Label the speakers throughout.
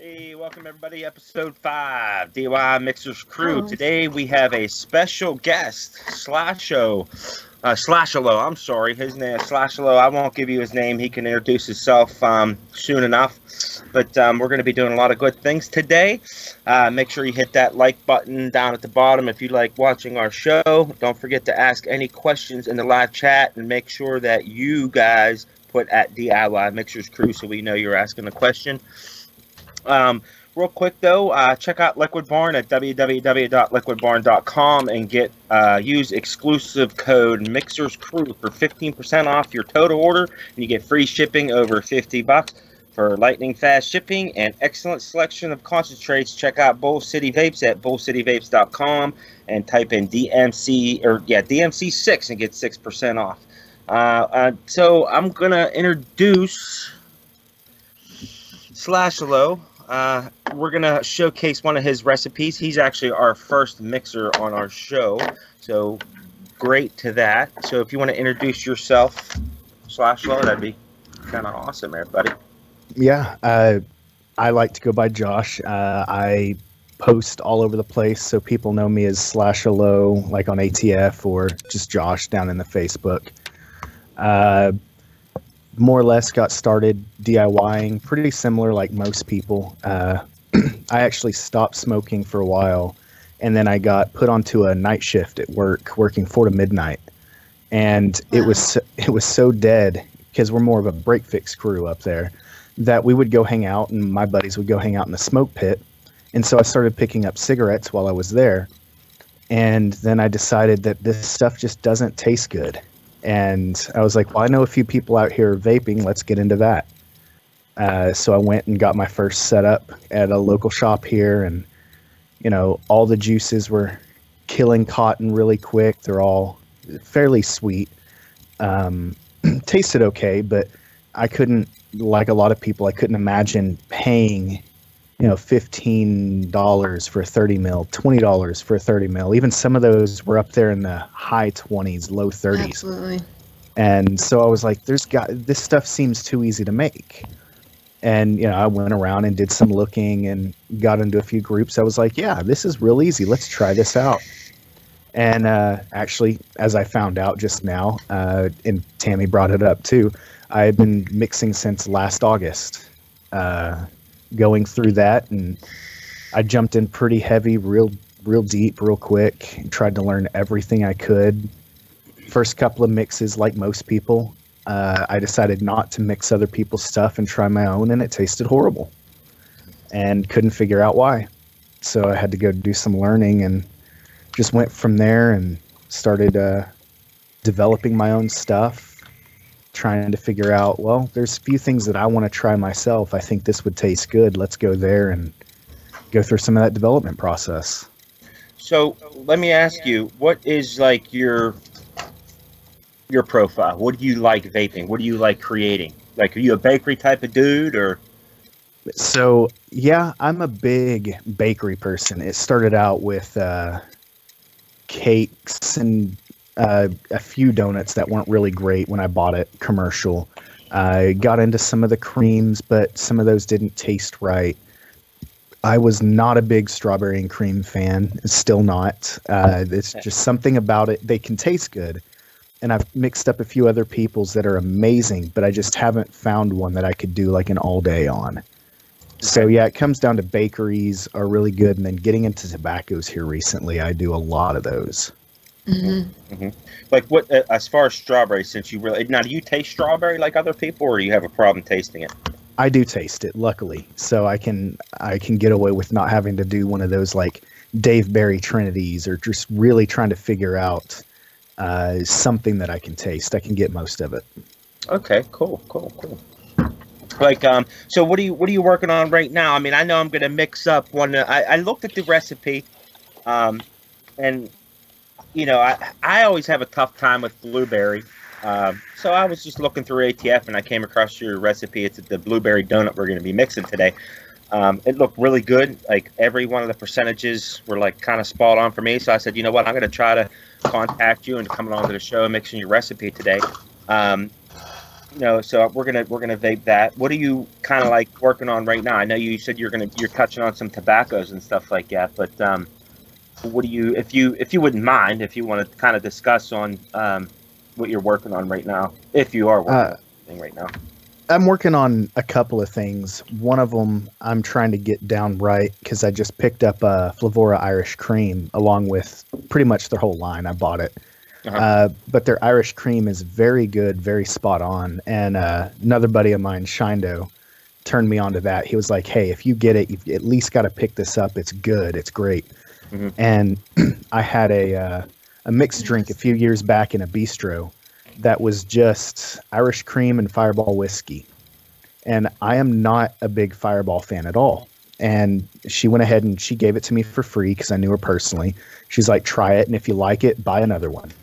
Speaker 1: Hey, welcome everybody, episode 5, DIY Mixers Crew. Today we have a special guest, ShashaLO. I'm sorry, his name is ShashaLO. I won't give you his name, he can introduce himself soon enough. But we're going to be doing a lot of good things today. Make sure you hit that like button down at the bottom if you like watching our show. Don't forget to ask any questions in the live chat, and make sure that you guys put at DIY Mixers Crew so we know you're asking a question. Real quick though, check out Liquid Barn at www.liquidbarn.com and use exclusive code MIXERSCREW for 15% off your total order, and you get free shipping over $50 for lightning fast shipping and excellent selection of concentrates. Check out Bull City Vapes at bullcityvapes.com and type in DMC6 and get 6% off. So I'm gonna introduce ShashaLO. We're gonna showcase one of his recipes. He's actually our first mixer on our show, so great to that. So if you want to introduce yourself, ShashaLO, that'd be kind of awesome, everybody.
Speaker 2: Yeah, I like to go by Josh. I post all over the place, so people know me as ShashaLO, like on ATF, or just Josh down in the Facebook. More or less got started DIYing pretty similar like most people. I actually stopped smoking for a while, and then I got put onto a night shift at work, working 4 to midnight, and it was so dead because we're more of a break fix crew up there that we would go hang out, and my buddies would go hang out in the smoke pit. And so I started picking up cigarettes while I was there, and then I decided that this stuff just doesn't taste good. And I was like, well, I know a few people out here vaping. Let's get into that. So I went and got my first setup at a local shop here. And, you know, all the juices were killing cotton really quick. They're all fairly sweet. Tasted okay, but I couldn't, like a lot of people, I couldn't imagine paying, you know, $15 for a 30 mil, $20 for a 30 mil. Even some of those were up there in the high 20s, low 30s.
Speaker 3: Absolutely.
Speaker 2: And so I was like, this stuff seems too easy to make. And, you know, I went around and did some looking and got into a few groups. I was like, yeah, this is real easy. Let's try this out. And actually, as I found out just now, and Tammy brought it up too, I had been mixing since last August. Going through that, and I jumped in pretty heavy, real deep, real quick, and tried to learn everything I could. First couple of mixes, like most people, I decided not to mix other people's stuff and try my own, and it tasted horrible and couldn't figure out why. So I had to go do some learning and just went from there and started developing my own stuff, trying to figure out, well, there's a few things that I want to try myself. I think this would taste good. Let's go there and go through some of that development process.
Speaker 1: So let me ask you, what is like your profile? What do you like vaping? What do you like creating? Like, are you a bakery type of dude, or?
Speaker 2: So yeah, I'm a big bakery person. It started out with cakes and a few donuts that weren't really great when I bought it commercial. I got into some of the creams, but some of those didn't taste right. I was not a big strawberry and cream fan. Still not. It's just something about it. They can taste good. And I've mixed up a few other people's that are amazing, but I just haven't found one that I could do like an all day on. So yeah, it comes down to bakeries are really good. And then getting into tobaccos here recently, I do a lot of those.
Speaker 3: Mm-hmm.
Speaker 1: Mm-hmm. Like what, as far as strawberry, since you really, now do you taste strawberry like other people, or do you have a problem tasting it?
Speaker 2: I do taste it, luckily. So I can get away with not having to do one of those like Dave Berry Trinities, or just really trying to figure out something that I can taste. I can get most of it.
Speaker 1: Okay, cool. Like, so what are you working on right now? I mean, I know I'm going to mix up one. I looked at the recipe, and you know, I always have a tough time with blueberry. So I was just looking through ATF, and I came across your recipe. It's the blueberry donut we're going to be mixing today. It looked really good. Like, every one of the percentages were like kind of spot on for me. So I said, you know what, I'm going to try to contact you and come along to the show and mixing your recipe today. So we're gonna vape that. What are you kind of like working on right now? I know you said you're touching on some tobaccos and stuff like that, but what do you, if you wouldn't mind, if you want to kind of discuss on what you're working on right now, if you are working on anything right now.
Speaker 2: I'm working on a couple of things. One of them I'm trying to get down right because I just picked up a Flavora Irish Cream along with pretty much their whole line. I bought it. But their Irish Cream is very good, very spot on. And another buddy of mine, Shindo, turned me on to that. He was like, hey, if you get it, you've at least got to pick this up. It's good. It's great. And I had a mixed drink a few years back in a bistro that was just Irish Cream and Fireball whiskey. And I am not a big Fireball fan at all. And she went ahead and she gave it to me for free because I knew her personally. She's like, try it. And if you like it, buy another one.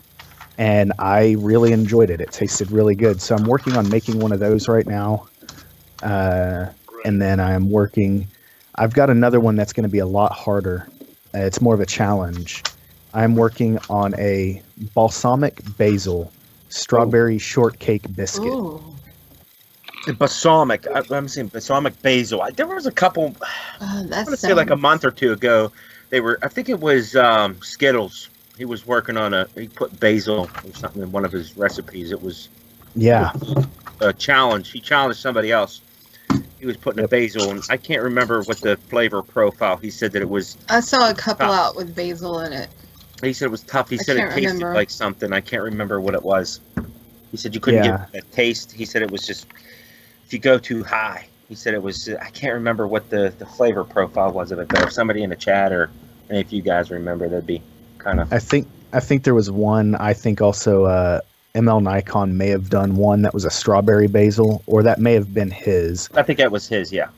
Speaker 2: And I really enjoyed it. It tasted really good. So I'm working on making one of those right now. And then I've got another one that's going to be a lot harder. It's more of a challenge. I'm working on a balsamic basil strawberry shortcake biscuit.
Speaker 3: Ooh.
Speaker 1: Balsamic. I'm saying balsamic basil. There was a couple. I'm gonna say like a month or two ago. They were. I think it was Skittles. He was working on he put basil or something in one of his recipes. It was a challenge. He challenged somebody else. He was putting a basil, and I can't remember what the flavor profile. He said that it was.
Speaker 3: I saw a couple out with basil in it.
Speaker 1: He said it was tough. He said it tasted like something. I can't remember what it was. He said you couldn't get a taste. He said it was just if you go too high. He said it was. I can't remember what the flavor profile was of it. But if somebody in the chat or any of you guys remember, that'd be kind of.
Speaker 2: I think there was one. I think also ML Nikon may have done one that was a strawberry basil, or that may have been his.
Speaker 1: I think that was his. Yeah.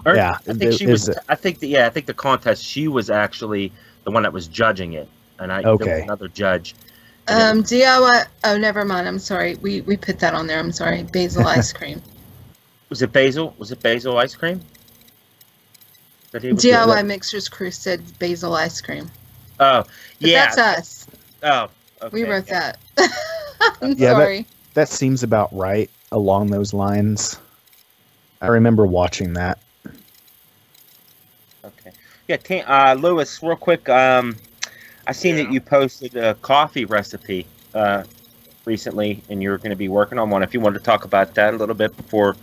Speaker 1: Or,
Speaker 2: yeah.
Speaker 1: I think she was. I think the contest. She was actually the one that was judging it. And there was another judge.
Speaker 3: DIY. Oh, never mind. I'm sorry. We put that on there. I'm sorry. Basil ice cream.
Speaker 1: Was it basil? Was it basil ice cream?
Speaker 3: DIY Mixers Crew said basil ice cream.
Speaker 1: Oh, yeah.
Speaker 3: But that's us.
Speaker 1: Oh, okay.
Speaker 3: We wrote that. I'm sorry.
Speaker 2: That seems about right along those lines. I remember watching that.
Speaker 1: Okay. Yeah, Lewis, real quick. I seen that you posted a coffee recipe recently, and you're going to be working on one. If you wanted to talk about that a little bit before,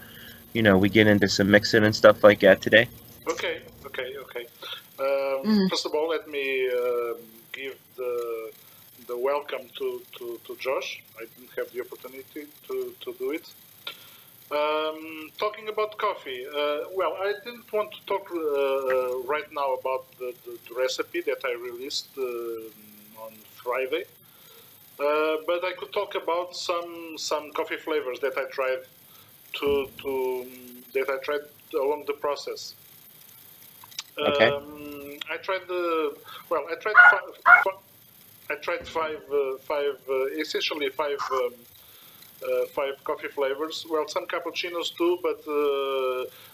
Speaker 1: we get into some mixing and stuff like that today.
Speaker 4: Okay. First of all, let me give the welcome to Josh. I didn't have the opportunity to do it. Talking about coffee, well, I didn't want to talk right now about the recipe that I released on Friday, but I could talk about some coffee flavors that I tried along the process.
Speaker 1: Okay.
Speaker 4: I tried essentially five coffee flavors. Well, some cappuccinos too, but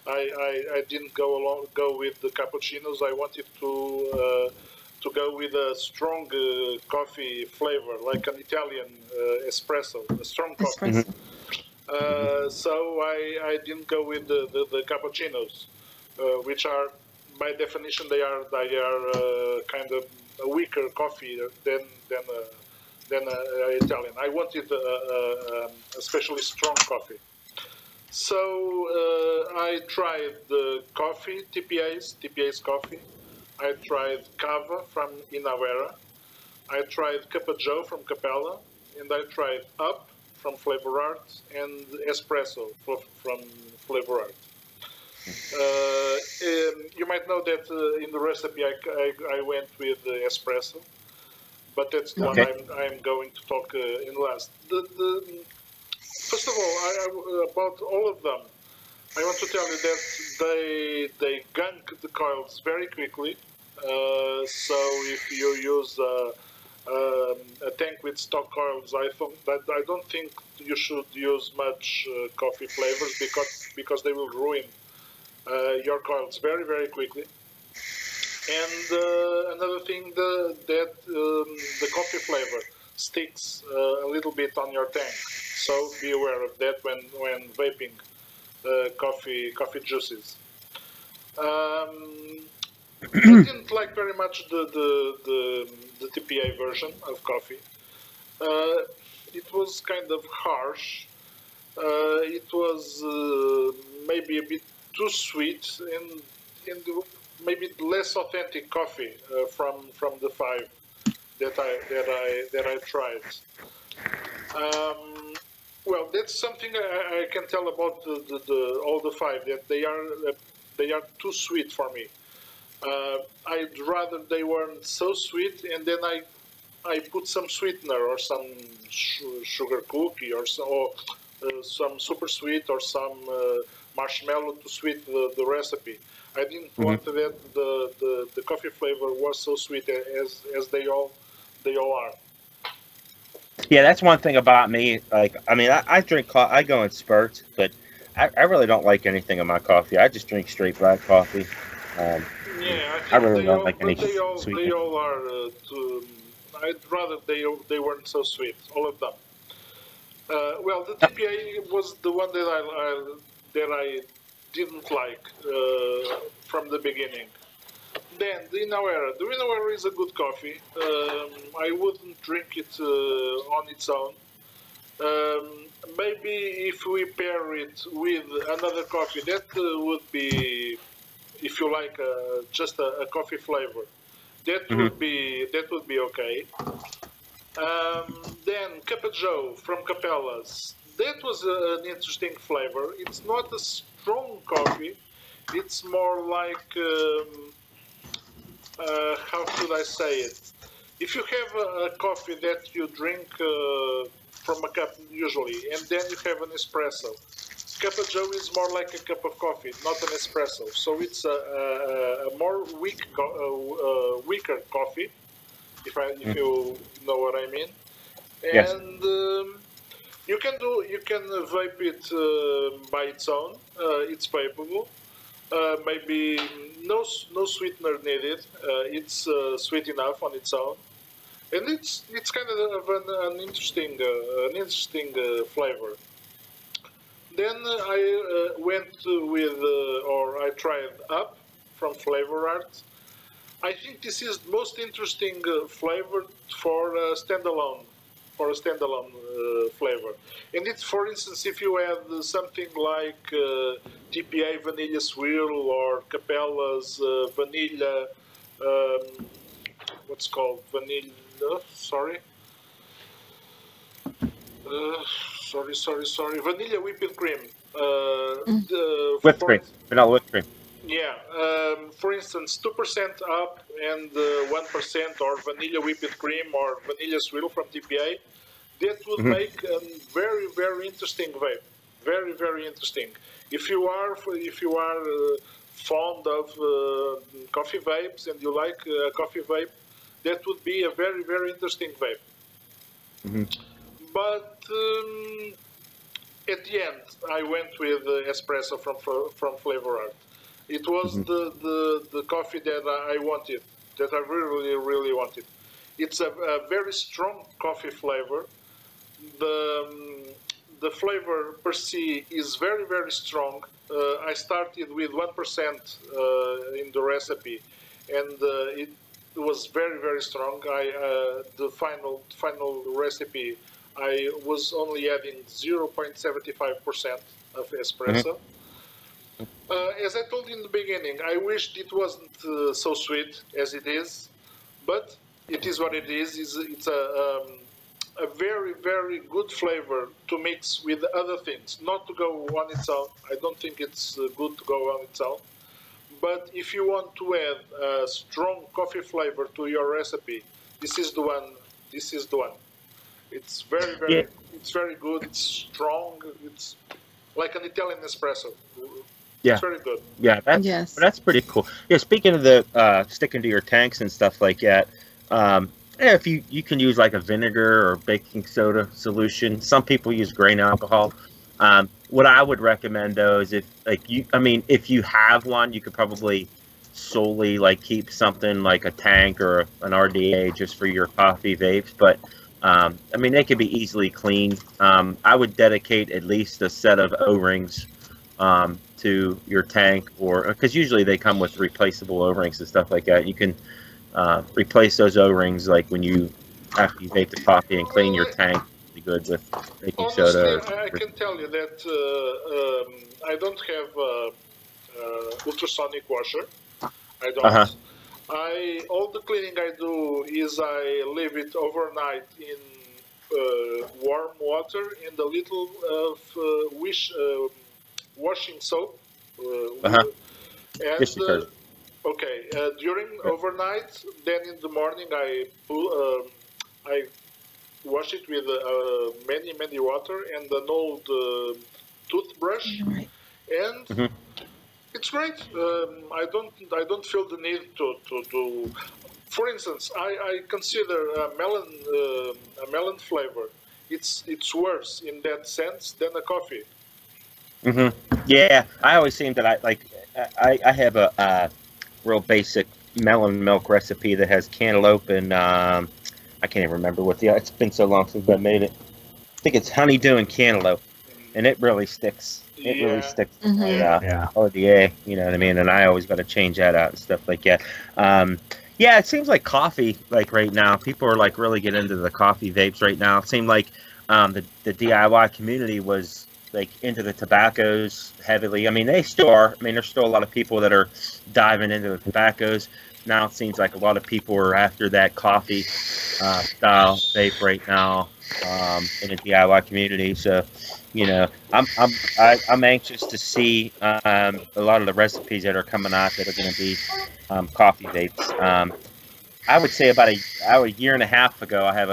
Speaker 4: I didn't go with the cappuccinos. I wanted to go with a strong coffee flavor, like an Italian espresso, a strong coffee. So I didn't go with the cappuccinos, which are by definition they are kind of a weaker coffee than Italian. I wanted especially strong coffee. So I tried the coffee, TPA's coffee. I tried Cava from Inawera. I tried Joe from Capella. And I tried Up from Flavor Art and Espresso from Flavor Art. You might know that in the recipe I went with Espresso. But that's the one I'm going to talk in last. First of all, about all of them, I want to tell you that they gunk the coils very quickly. So if you use a tank with stock coils, I don't think you should use much coffee flavors because they will ruin your coils very, very quickly. And another thing, the coffee flavor sticks a little bit on your tank. So be aware of that when vaping coffee juices. I didn't like very much the TPA version of coffee. It was kind of harsh. It was maybe a bit too sweet and maybe less authentic coffee from the 5 that I tried. Well, that's something I can tell about all the 5, that they are too sweet for me. I'd rather they weren't so sweet, and then I put some sweetener or some sugar cookie or some super sweet or some marshmallow to sweeten the recipe. I didn't want that the coffee flavor was so sweet as they all are.
Speaker 1: Yeah, that's one thing about me. Like, I mean, I drink coffee. I go in spurts, but I really don't like anything in my coffee. I just drink straight black coffee.
Speaker 4: Yeah,
Speaker 1: I really don't like any sweet.
Speaker 4: They all are. I'd rather they weren't so sweet, all of them. Well, the TPA was the one that I didn't like from the beginning. Then the Inawera is a good coffee. I wouldn't drink it on its own. Maybe if we pair it with another coffee, that would be, if you like, just a coffee flavor. That would be okay. Then Cup of Joe from Capella's. That was an interesting flavor. It's not a strong coffee. It's more like, how should I say it? If you have a coffee that you drink from a cup usually, and then you have an espresso, Cup of Joe is more like a cup of coffee, not an espresso. So it's a more weaker coffee, if you know what I mean.
Speaker 1: Yes.
Speaker 4: And you can vape it by its own. It's vapeable. Maybe no sweetener needed. It's sweet enough on its own, and it's kind of an interesting flavor. Then I went with or I tried Up from Flavor Art. I think this is the most interesting flavor for a standalone flavor. And it's, for instance, if you add something like TPA Vanilla Swirl or Capella's Vanilla, what's called vanilla? Sorry, Vanilla whipped cream.
Speaker 1: Whipped cream, vanilla whipped cream.
Speaker 4: Yeah, for instance, 2% Up and 1% or vanilla whipped cream or vanilla swirl from TPA. That would make a very, very interesting vape. Very, very interesting. If you are fond of coffee vapes and you like coffee vape, that would be a very, very interesting vape. But at the end, I went with espresso from Flavor Art. It was the coffee that I wanted, that I really, really wanted. It's a very strong coffee flavor. The flavor per se is very, very strong. I started with 1% in the recipe, and it was very, very strong. The final recipe, I was only adding 0.75% of espresso. As I told you in the beginning, I wished it wasn't so sweet as it is, but it is what it is. It's a very, very good flavor to mix with other things, not to go on its own. I don't think it's good to go on its own. But if you want to add a strong coffee flavor to your recipe, this is the one. This is the one. It's very, very, it's very good. It's strong. It's like an Italian espresso.
Speaker 1: Yeah,
Speaker 4: it's very good.
Speaker 1: Yeah, that's pretty cool. Yeah, speaking of the sticking to your tanks and stuff like that, if you can use like a vinegar or baking soda solution. Some people use grain alcohol. What I would recommend though is if you have one, you could probably solely like keep something like a tank or an RDA just for your coffee vapes. But I mean, they could be easily cleaned. I would dedicate at least a set of O-rings to your tank, or because usually they come with replaceable O-rings and stuff like that. You can replace those O-rings like when you after you vape the coffee and clean your tank. Be good with baking soda.
Speaker 4: I can tell you that I don't have ultrasonic washer. I don't. All the cleaning I do is I leave it overnight in warm water and a little of washing soap. And during overnight, then in the morning I wash it with many water and an old toothbrush, and it's great. I don't feel the need to. For instance, I consider a melon flavor. It's worse in that sense than a coffee.
Speaker 1: Yeah, I always seem that I have a real basic melon milk recipe that has cantaloupe and I can't even remember what it's been so long since I made it. I think it's honeydew and cantaloupe, and it really sticks. It really sticks. RDA, you know what I mean? And I always got to change that out and stuff like that. Yeah, it seems like coffee, like right now, people are like really getting into the coffee vapes right now. It seemed like the DIY community was like into the tobaccos heavily. I mean, they still are. I mean, there's still a lot of people that are diving into the tobaccos. Now it seems like a lot of people are after that coffee style vape right now in the DIY community. So, you know, I'm anxious to see a lot of the recipes that are coming out that are going to be coffee vapes. I would say about a year and a half ago, I have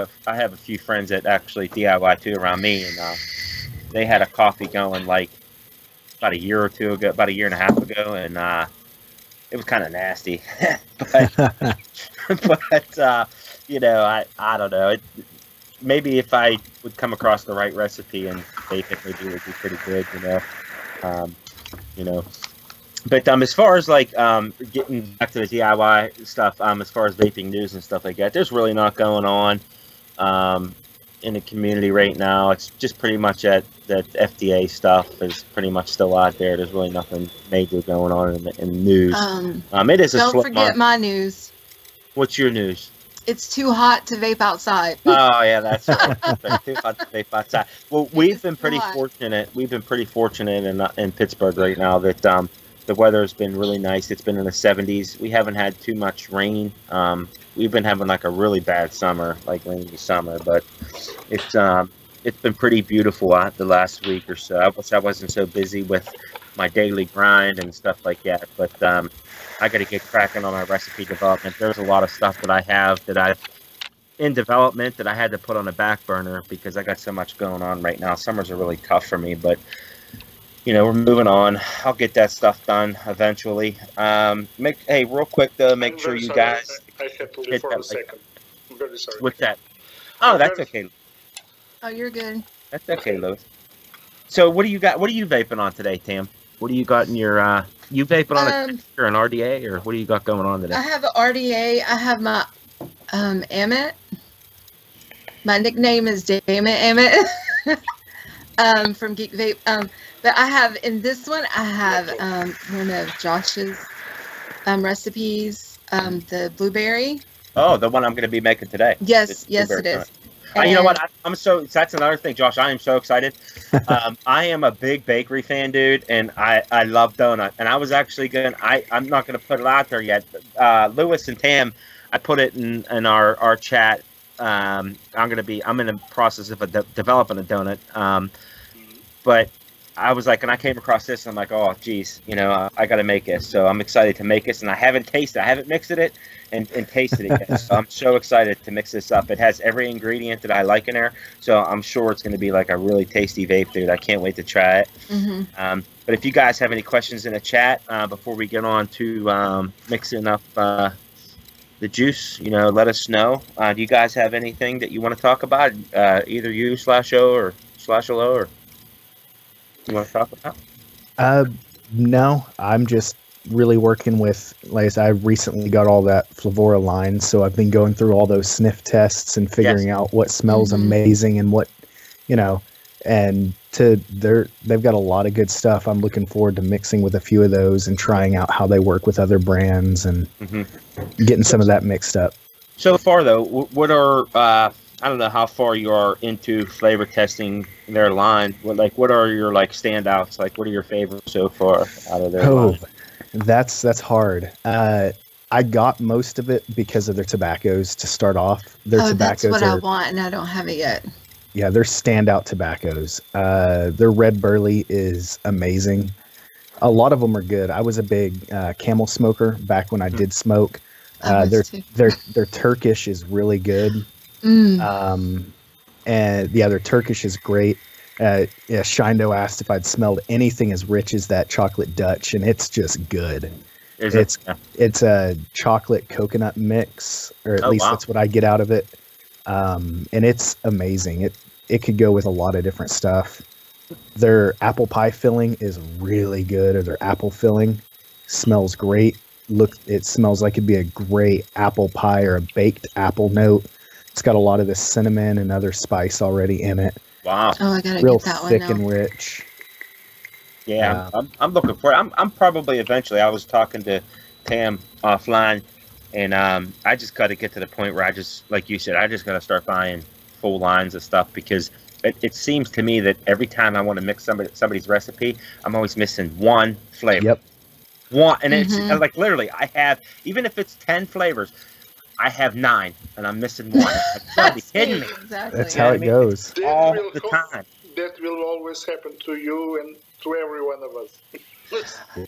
Speaker 1: a few friends that actually DIY too around me, and they had a coffee going like about a year or two ago, about a year and a half ago, and it was kind of nasty. but you know, I don't know. Maybe if I would come across the right recipe and bake it, maybe it would be pretty good. You know. But as far as like getting back to the DIY stuff, as far as vaping news and stuff like that, there's really not going on in the community right now. It's just pretty much that FDA stuff is pretty much still out there. There's really nothing major going on in the news. It is a
Speaker 3: don't
Speaker 1: slow
Speaker 3: forget
Speaker 1: month.
Speaker 3: my news.
Speaker 1: What's your news?
Speaker 3: It's too hot to vape outside.
Speaker 1: Oh yeah, that's right. It's too hot to vape outside. Well, we've been pretty fortunate. We've been pretty fortunate in Pittsburgh right now that the weather has been really nice. It's been in the 70s. We haven't had too much rain. We've been having like a really bad summer, like rainy summer, but it's been pretty beautiful out the last week or so. I wish I wasn't so busy with my daily grind and stuff like that, but I got to get cracking on my recipe development. There's a lot of stuff that I have that I've in development that I had to put on the back burner because I got so much going on right now. Summers are really tough for me, but you know, we're moving on. I'll get that stuff done eventually. Hey, real quick though, make sure you guys.
Speaker 4: I had to leave for a second. I'm very sorry.
Speaker 1: What's that? Oh, that's okay.
Speaker 3: Oh, you're good.
Speaker 1: That's okay, Louis. So, what do you got? What are you vaping on today, Tam? What do you got in your? You vaping on an RDA, or what do you got going on today?
Speaker 3: I have an RDA. I have my Amit. My nickname is Damn It Amit. From Geek Vape. But I have in this one, I have one of Josh's recipes, the blueberry.
Speaker 1: Oh, the one I'm going to be making today.
Speaker 3: Yes, yes, it is.
Speaker 1: You know what? That's another thing, Josh. I am so excited. I am a big bakery fan, dude, and I love Doughnut. And I was actually I'm not going to put it out there yet. Louis and Tam, I put it in our chat. I'm in the process of developing a donut. But I was like, and I came across this, and I'm like, oh, geez, you know, I got to make this. So I'm excited to make this, and I haven't mixed it and tasted it yet. So I'm so excited to mix this up. It has every ingredient that I like in there, so I'm sure it's going to be like a really tasty vape, dude. I can't wait to try it. But if you guys have any questions in the chat before we get on to mixing up the juice, you know, let us know. Do you guys have anything that you want to talk about? Either you, /O, or /LO, or you want to talk about?
Speaker 2: No, I'm just really working with, like I said, I recently got all that Flavora line, so I've been going through all those sniff tests and figuring out what smells amazing and what, you know, and they've got a lot of good stuff. I'm looking forward to mixing with a few of those and trying out how they work with other brands and getting some of that mixed up.
Speaker 1: So far, though, what are I don't know how far you are into flavor testing their line. What are your like standouts? Like, what are your favorites so far out of their line?
Speaker 2: That's hard. I got most of it because of their tobaccos to start off. Their tobaccos
Speaker 3: that's what I want, and I don't have it yet.
Speaker 2: Yeah, they're standout tobaccos. Their red burley is amazing. A lot of them are good. I was a big camel smoker back when I did smoke. Their Turkish is really good. And their Turkish is great. Shindo asked if I'd smelled anything as rich as that chocolate Dutch, and it's just good. It's a chocolate coconut mix, or at least that's what I get out of it. And it's amazing. It could go with a lot of different stuff. Their apple pie filling is really good, or their apple filling smells great. It smells like it'd be a great apple pie or a baked apple note. It's got a lot of the cinnamon and other spice already in it.
Speaker 1: Wow.
Speaker 3: Oh, I gotta
Speaker 2: real
Speaker 3: get that
Speaker 2: thick
Speaker 3: one now.
Speaker 2: and rich.
Speaker 1: Yeah, I'm looking for it. I'm probably eventually. I was talking to Tam offline, and I just got to get to the point where I just, like you said, I just got to start buying full lines of stuff, because it seems to me that every time I want to mix somebody's recipe, I'm always missing one flavor.
Speaker 2: Yep.
Speaker 1: One, and it's like literally, I have, even if it's 10 flavors, I have 9, and I'm missing one. You gotta be kidding me.
Speaker 3: Exactly.
Speaker 2: That's how it goes.
Speaker 1: All the time.
Speaker 4: That will always happen to you and to every one of us.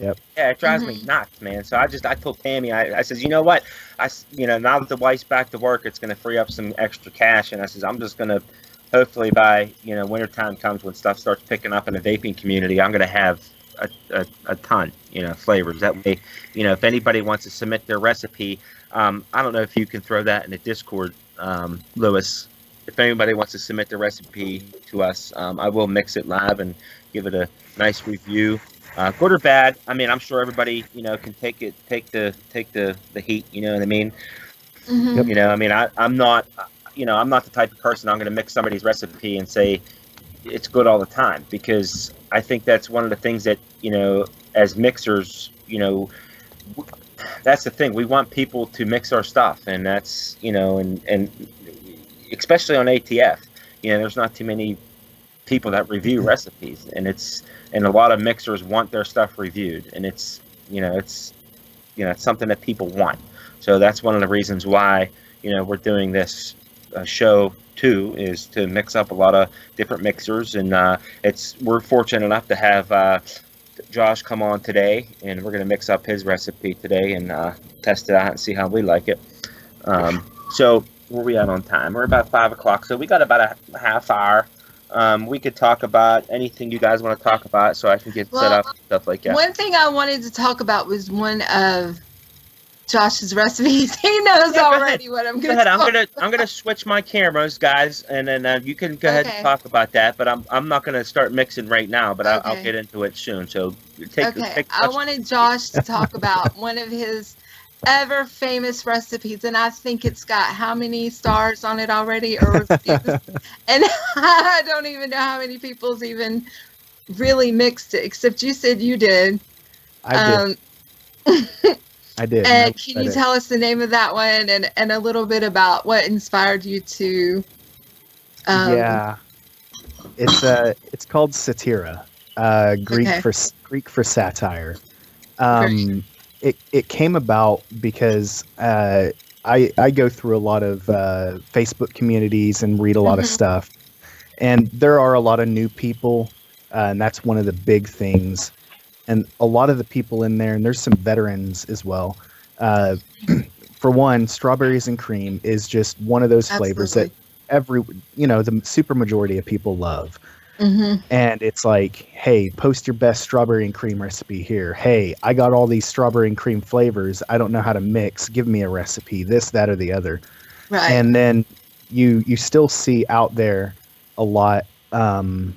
Speaker 2: Yep.
Speaker 1: Yeah, it drives me nuts, man. So I told Tammy, I says, you know what? Now that the wife's back to work, it's going to free up some extra cash. And I says, I'm just going to, hopefully by, wintertime comes when stuff starts picking up in the vaping community, I'm going to have a ton, flavors. That way, if anybody wants to submit their recipe, I don't know if you can throw that in the Discord, Lewis. If anybody wants to submit the recipe to us, I will mix it live and give it a nice review. Good or bad, I mean, I'm sure everybody, can take the heat, you know what I mean? I'm not, I'm not the type of person I'm going to mix somebody's recipe and say it's good all the time, because I think that's one of the things that, as mixers, that's the thing. We want people to mix our stuff, and that's, and especially on ATF, there's not too many people that review recipes, and a lot of mixers want their stuff reviewed, and it's something that people want. So that's one of the reasons why, we're doing this show too, is to mix up a lot of different mixers, and we're fortunate enough to have Josh come on today, and we're going to mix up his recipe today and test it out and see how we like it. So where are we at on time? We're about 5 o'clock, so we got about a half hour. We could talk about anything you guys want to talk about, so I can get set up and stuff like that.
Speaker 3: One thing I wanted to talk about was one of Josh's recipes. He knows already what I'm going to talk about.
Speaker 1: I'm gonna switch my cameras, guys, and then you can go ahead and talk about that. But I'm not gonna start mixing right now, but I'll get into it soon. So
Speaker 3: I wanted Josh to talk about one of his ever famous recipes, and I think it's got how many stars on it already, or reviews? And I don't even know how many people's even really mixed it, except you said you did.
Speaker 2: I did. I did.
Speaker 3: And can you tell us the name of that one and a little bit about what inspired you to?
Speaker 2: Yeah, it's called satira, Greek for satire. It came about because I go through a lot of Facebook communities and read a lot of stuff, and there are a lot of new people, and that's one of the big things. And a lot of the people in there, and there's some veterans as well. For one, strawberries and cream is just one of those flavors that the super majority of people love. And it's like, hey, post your best strawberry and cream recipe here. Hey, I got all these strawberry and cream flavors. I don't know how to mix. Give me a recipe, this, that, or the other.
Speaker 3: Right.
Speaker 2: And then you still see out there a lot of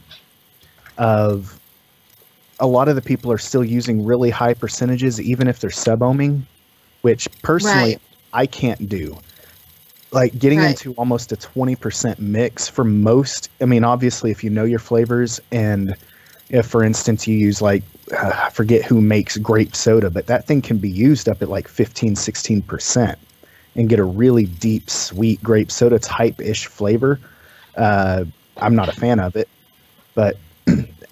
Speaker 2: a lot of the people are still using really high percentages, even if they're sub-ohming, which personally
Speaker 3: Right.
Speaker 2: I can't do. Like getting
Speaker 3: Right.
Speaker 2: into almost a 20% mix for most. I mean, obviously, if you know your flavors, and if, for instance, you use like, I forget who makes grape soda, but that thing can be used up at like 15, 16% and get a really deep, sweet grape soda type-ish flavor. I'm not a fan of it, but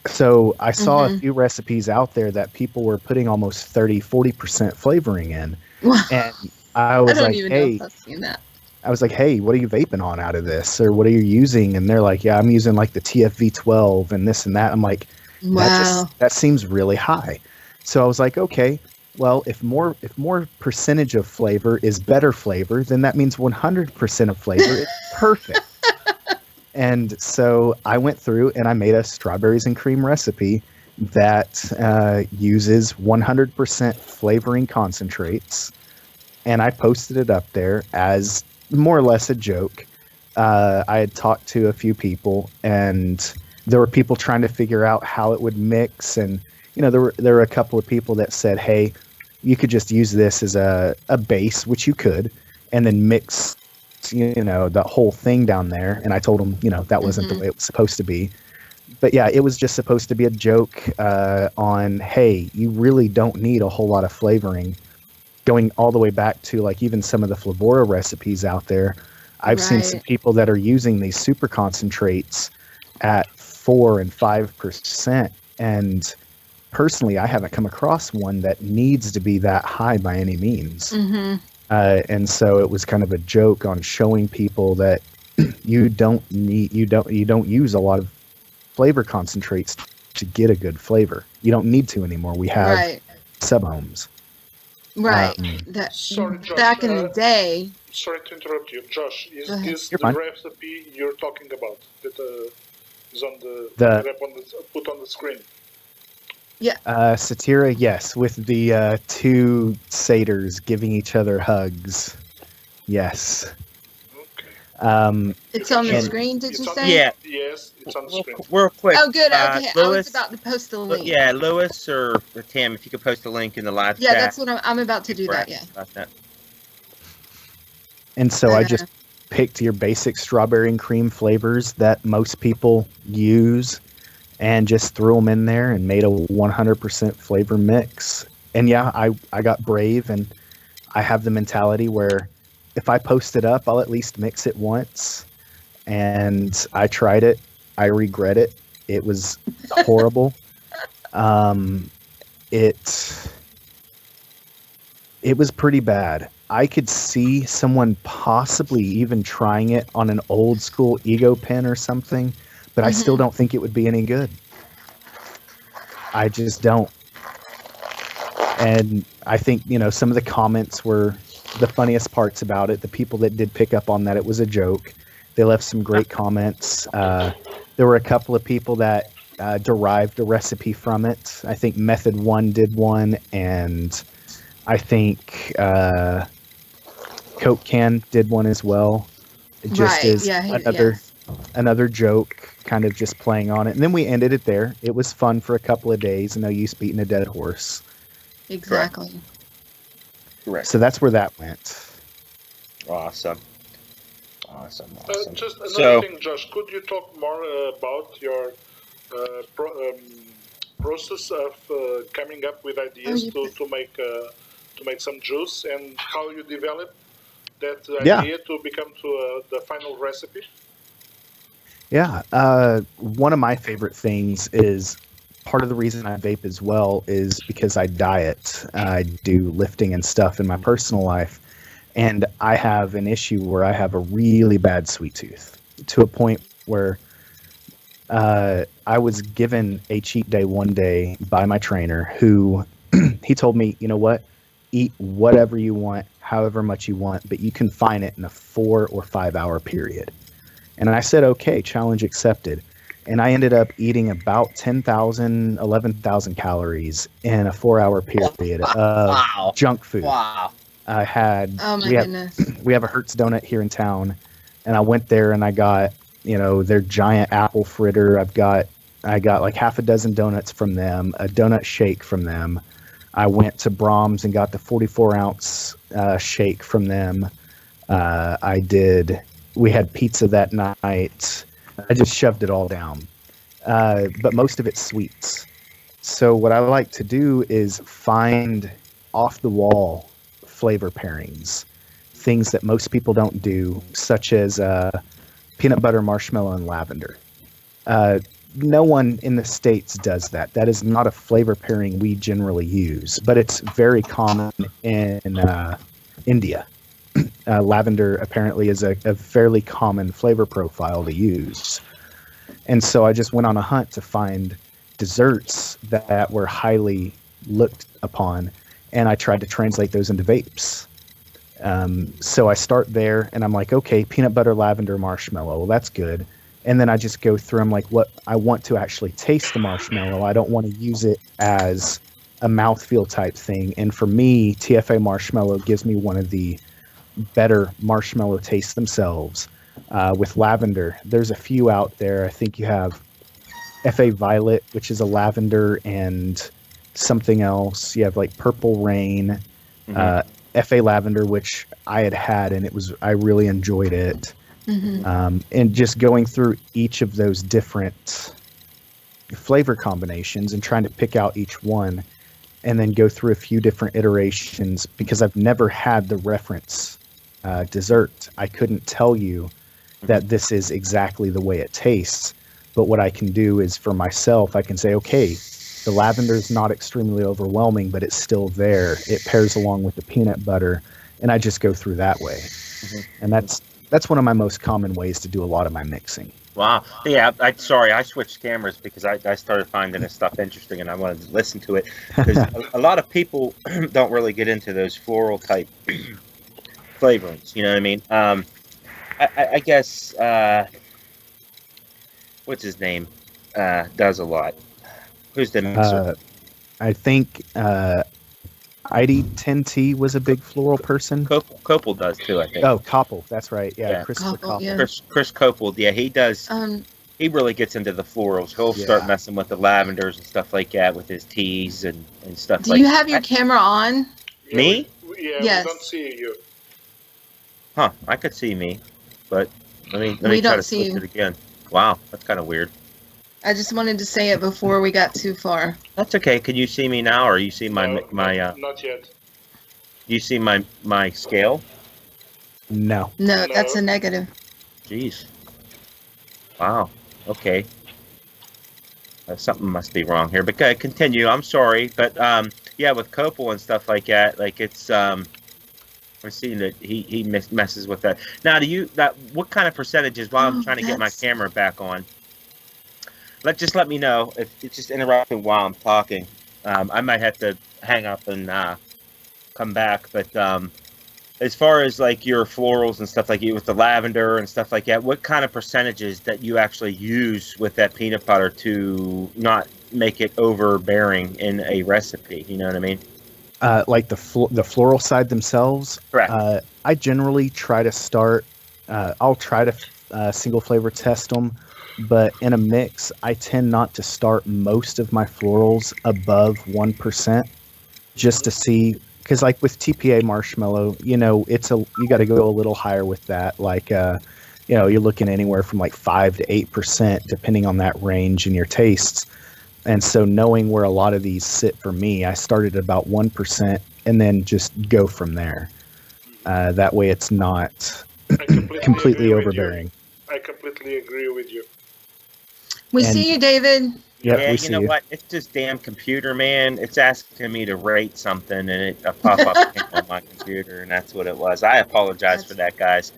Speaker 2: so I saw a few recipes out there that people were putting almost 30, 40% flavoring in. And I
Speaker 3: I
Speaker 2: was
Speaker 3: don't
Speaker 2: like,
Speaker 3: even know
Speaker 2: hey,
Speaker 3: if I've seen that.
Speaker 2: I was like, hey, what are you vaping on out of this? Or what are you using? And they're like, yeah, I'm using like the TFV12 and this and that. I'm like,
Speaker 3: Wow.
Speaker 2: that seems really high. So I was like, okay, well, if more percentage of flavor is better flavor, then that means 100% of flavor is perfect. And so I went through and I made a strawberries and cream recipe that uses 100% flavoring concentrates. And I posted it up there as more or less a joke. I had talked to a few people, and there were people trying to figure out how it would mix. And, you know, there were a couple of people that said, hey, you could just use this as a base, which you could, and then mix, you know, the whole thing down there. And I told them, you know, that wasn't the way it was supposed to be. But yeah, it was just supposed to be a joke on, hey, you really don't need a whole lot of flavoring. Going all the way back to like even some of the Flavora recipes out there, I've seen some people that are using these super concentrates at 4 and 5%. And personally, I haven't come across one that needs to be that high by any means. And so it was kind of a joke on showing people that you don't use a lot of flavor concentrates to get a good flavor. You don't need to anymore. We have sub-ohms.
Speaker 3: Right.
Speaker 4: Sorry, Josh,
Speaker 3: back in the day.
Speaker 4: Sorry to interrupt you. Josh, is this
Speaker 2: You're
Speaker 4: the
Speaker 2: fine.
Speaker 4: recipe you're talking about that is on the put on the screen?
Speaker 3: Yeah.
Speaker 2: Satira, yes, with the two satyrs giving each other hugs. Yes.
Speaker 4: Okay.
Speaker 3: It's on the
Speaker 2: and-
Speaker 3: screen, did you
Speaker 4: It's on-
Speaker 3: say?
Speaker 1: Yeah.
Speaker 4: Yes, it's on the screen.
Speaker 1: Real quick.
Speaker 3: Oh, good. Okay. I was
Speaker 1: Lewis,
Speaker 3: about to post the link.
Speaker 1: yeah, Lewis or Tim, if you could post a link in the live
Speaker 3: Yeah,
Speaker 1: chat.
Speaker 3: that's what I'm about to do. That. Yeah.
Speaker 1: About that.
Speaker 2: And so I just picked your basic strawberry and cream flavors that most people use and just threw them in there and made a 100% flavor mix. And yeah, I got brave, and I have the mentality where if I post it up, I'll at least mix it once. And I tried it. I regret it. It was horrible. It was pretty bad. I could see someone possibly even trying it on an old school Ego pen or something, but I still don't think it would be any good. I just don't. And I think, you know, some of the comments were the funniest parts about it. The people that did pick up on that it was a joke, they left some great comments. There were a couple of people that derived a recipe from it. I think Method 1 did one, and I think Coke Can did one as well. It just is another joke, kind of just playing on it. And then we ended it there. It was fun for a couple of days. No use beating a dead horse.
Speaker 3: Exactly.
Speaker 1: Correct.
Speaker 2: So that's where that went.
Speaker 1: Awesome.
Speaker 4: Just another thing, Josh. Could you talk more about your process of coming up with ideas to make some juice, and how you develop that idea to become to the final recipe?
Speaker 2: Yeah. One of my favorite things is, part of the reason I vape as well is because I diet. I do lifting and stuff in my personal life. And I have an issue where I have a really bad sweet tooth, to a point where I was given a cheat day one day by my trainer, who he told me, you know what, eat whatever you want, however much you want, but you confine it in a 4 or 5 hour period. And I said, okay, challenge accepted. And I ended up eating about 10,000, 11,000 calories in a 4 hour period of junk food.
Speaker 1: Wow.
Speaker 2: I had,
Speaker 3: goodness.
Speaker 2: We have a Hertz donut here in town, and I went there and I got, you know, their giant apple fritter. I've got I got like half a dozen donuts from them, a donut shake from them. I went to Brahms and got the 44-ounce shake from them. We had pizza that night. I just shoved it all down. But most of it's sweets. So what I like to do is find off-the-wall flavor pairings, things that most people don't do, such as peanut butter, marshmallow, and lavender. No one in the States does that. That is not a flavor pairing we generally use, but it's very common in India. Lavender apparently is a fairly common flavor profile to use. And so I just went on a hunt to find desserts that were highly looked upon, and I tried to translate those into vapes. So I start there, and I'm like, okay, peanut butter, lavender, marshmallow. Well, that's good. And then I just go through, I'm like, what I want to actually taste the marshmallow. I don't want to use it as a mouthfeel type thing. And for me, TFA marshmallow gives me one of the better marshmallow tastes themselves. With lavender, there's a few out there. I think you have FA Violet, which is a lavender and something else. You have like Purple Rain, FA Lavender, which I had, and I really enjoyed it. And just going through each of those different flavor combinations and trying to pick out each one, and then go through a few different iterations, because I've never had the reference dessert. I couldn't tell you that this is exactly the way it tastes, but what I can do is, for myself, I can say, okay, the lavender is not extremely overwhelming, but it's still there. It pairs along with the peanut butter, and I just go through that way. And that's one of my most common ways to do a lot of my mixing.
Speaker 1: Wow. Yeah, sorry, I switched cameras because I started finding this stuff interesting, and I wanted to listen to it. Because a lot of people don't really get into those floral type flavorings, you know what I mean? I guess, what's his name, does a lot. Who's the mixer?
Speaker 2: I think ID10T was a big floral person.
Speaker 1: Copel does too, I think.
Speaker 2: Oh, Koppel, that's right. Yeah, Christopher
Speaker 3: Koppel,
Speaker 2: Koppel.
Speaker 3: yeah.
Speaker 1: Chris Copel, yeah, he does. He really gets into the florals. He'll start messing with the lavenders and stuff like that with his teas and stuff like that.
Speaker 3: Do you have your camera on?
Speaker 1: Me?
Speaker 3: Yes.
Speaker 4: We don't see you.
Speaker 1: Huh, I could see me, but let me
Speaker 3: We
Speaker 1: try
Speaker 3: don't
Speaker 1: to
Speaker 3: see
Speaker 1: switch
Speaker 3: you.
Speaker 1: it again. Wow, that's kind of weird.
Speaker 3: I just wanted to say it before we got too far.
Speaker 1: That's okay. Can you see me now, or you see my
Speaker 4: Not yet.
Speaker 1: you see my scale?
Speaker 2: No.
Speaker 3: No, that's a negative.
Speaker 1: Jeez. Wow. Okay. Something must be wrong here, but continue. I'm sorry, but yeah, with Copel and stuff like that, like it's we're seeing that he messes with that. Now, what kind of percentages? While I'm trying to get my camera back on, just let me know if it's just interrupting while I'm talking. I might have to hang up and come back, but as far as like your florals and stuff like you with the lavender and stuff like that, what kind of percentages that you actually use with that peanut butter to not make it overbearing in a recipe? You know what I mean?
Speaker 2: Like the floral side themselves.
Speaker 1: Correct.
Speaker 2: I generally try to start. I'll try to single flavor test them, but in a mix, I tend not to start most of my florals above 1%, just to see. Because like with TPA marshmallow, you know, you got to go a little higher with that. Like, you know, you're looking anywhere from like 5 to 8%, depending on that range and your tastes. And so knowing where a lot of these sit for me, I started at about 1% and then just go from there. That way it's not completely overbearing.
Speaker 4: I completely agree with you.
Speaker 3: We see you, David.
Speaker 2: Yep,
Speaker 1: yeah, you know what? It's this damn computer, man. It's asking me to rate something, and it pop up on my computer, and that's what it was. I apologize for that, guys.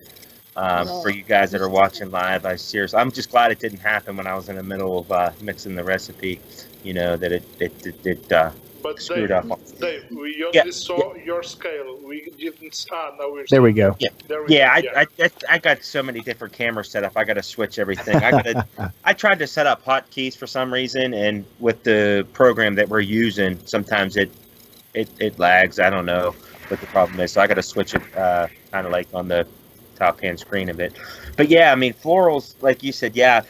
Speaker 1: For you guys that are watching live, I'm just glad it didn't happen when I was in the middle of mixing the recipe. You know that it
Speaker 4: But
Speaker 1: screwed up.
Speaker 4: Dave, we only saw your scale. We didn't. Now we're.
Speaker 2: There we go.
Speaker 1: I got so many different cameras set up. I got to switch everything. I tried to set up hotkeys for some reason, and with the program that we're using, sometimes it lags. I don't know what the problem is, so I got to switch it kind of like on the top hand screen of it. But yeah, I mean florals, like you said, yeah.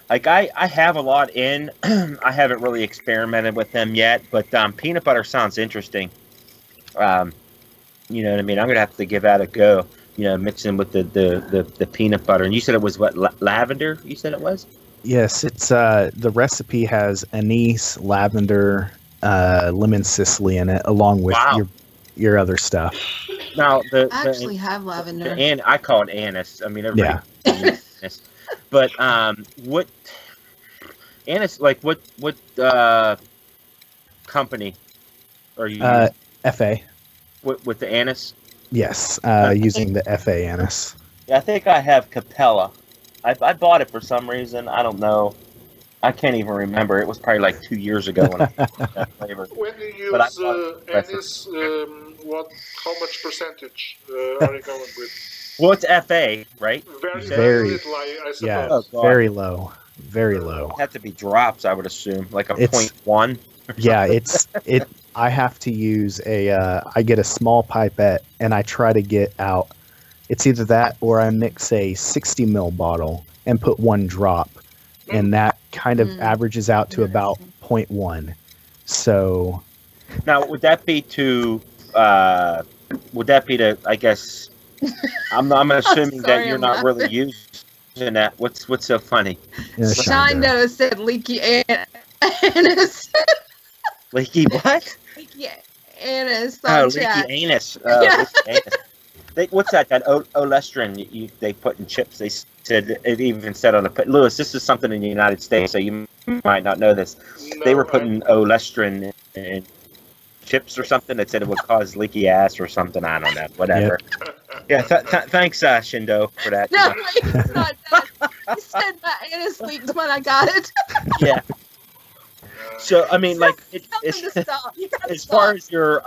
Speaker 1: like I have a lot in. I haven't really experimented with them yet, but peanut butter sounds interesting. You know what I mean? I'm gonna have to give that a go. You know, mixing with the peanut butter. And you said it was what, lavender? You said it was?
Speaker 2: Yes, it's the recipe has anise, lavender, lemon Sicily in it, along with your other stuff.
Speaker 1: Now
Speaker 3: I actually have lavender.
Speaker 1: And I call it anise. I mean, everybody anise. But what anise? Like what company are you using?
Speaker 2: FA.
Speaker 1: With the anise?
Speaker 2: Yes, using the FA anise.
Speaker 1: Yeah, I think I have Capella. I bought it for some reason. I don't know. I can't even remember. It was probably like 2 years ago when I bought that flavor.
Speaker 4: When you use anise, how much percentage are you going with?
Speaker 1: Well, it's FA, right?
Speaker 4: Very little, I suppose.
Speaker 2: Yeah, very low. Very low.
Speaker 1: It had to be drops, I would assume, like a 0.1.
Speaker 2: Yeah, I have to use I get a small pipette and I try to get out. It's either that or I mix a 60 ml bottle and put 1 drop, and that kind of averages out to about 0.1. So
Speaker 1: now, would that be to? I guess I'm assuming that you're not really using that. What's so funny?
Speaker 2: Yeah,
Speaker 3: Shindo said leaky anise.
Speaker 1: Leaky what?
Speaker 3: Leaky anise.
Speaker 1: Oh, leaky anus. Leaky anus. What's that? That olestrin they put in chips. They said it even said on the Lewis. This is something in the United States, so you might not know this.
Speaker 4: No,
Speaker 1: they were putting olestrin in chips or something that said it would cause leaky ass or something. I don't know. Whatever. Yep. Yeah. Thanks, Shindo, for that.
Speaker 3: No, it's not that. He said my anus leaked when I got it.
Speaker 1: Yeah. So I mean, like, as far as your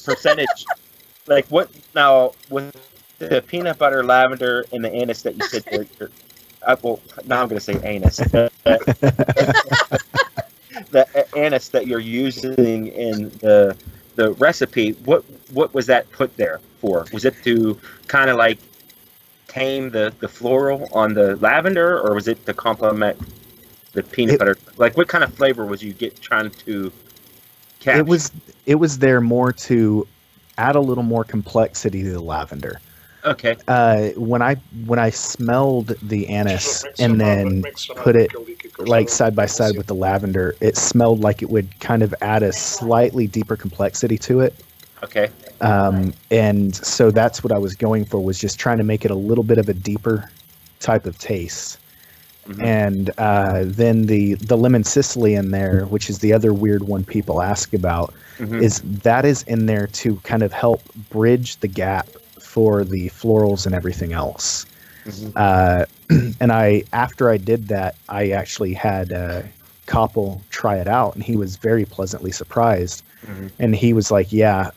Speaker 1: percentage, like what now with the peanut butter, lavender, and the anise that you said, well, now I'm going to say anise. The anise that you're using in the recipe, what was that put there for? Was it to kind of like tame the floral on the lavender, or was it to complement the peanut butter? Like, what kind of flavor was you trying to capture?
Speaker 2: It was there more to add a little more complexity to the lavender.
Speaker 1: Okay.
Speaker 2: When I smelled the anise and then put it like side by side with the lavender, it smelled like it would kind of add a slightly deeper complexity to it.
Speaker 1: Okay.
Speaker 2: And so that's what I was going for, was just trying to make it a little bit of a deeper type of taste. Mm-hmm. And then the lemon Sicily in there, which is the other weird one people ask about, is in there to kind of help bridge the gap for the florals and everything else. And after I did that, I actually had Koppel try it out, and he was very pleasantly surprised. And he was like, yeah,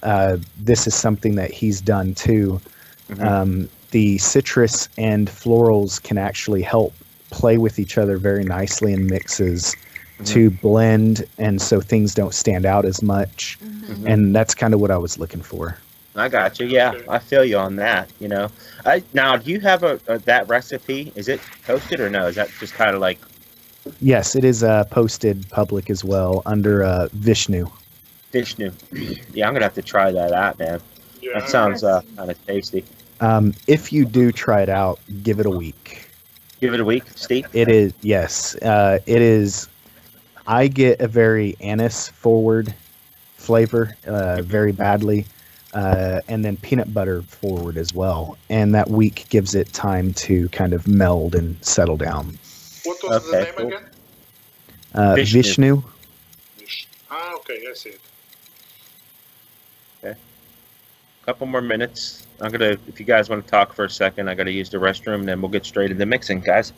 Speaker 2: this is something that he's done too. The citrus and florals can actually help play with each other very nicely in mixes to blend, and so things don't stand out as much. And that's kind of what I was looking for.
Speaker 1: I got you. Yeah, I feel you on that. You know, now, do you have that recipe? Is it posted or no? Is that just kind of like?
Speaker 2: Yes, it is posted public as well under Vishnu.
Speaker 1: Vishnu. Yeah, I'm gonna have to try that out, man. Yeah. That sounds kind of tasty.
Speaker 2: If you do try it out, give it a week.
Speaker 1: Give it a week, Steve?
Speaker 2: It is, yes. It is. I get a very anise forward flavor very badly. And then peanut butter forward as well. And that week gives it time to kind of meld and settle down.
Speaker 4: What was the name again?
Speaker 2: Vishnu.
Speaker 4: Ah, okay, I see it.
Speaker 1: Okay. Couple more minutes. If you guys want to talk for a second, I gotta use the restroom, and then we'll get straight into mixing, guys.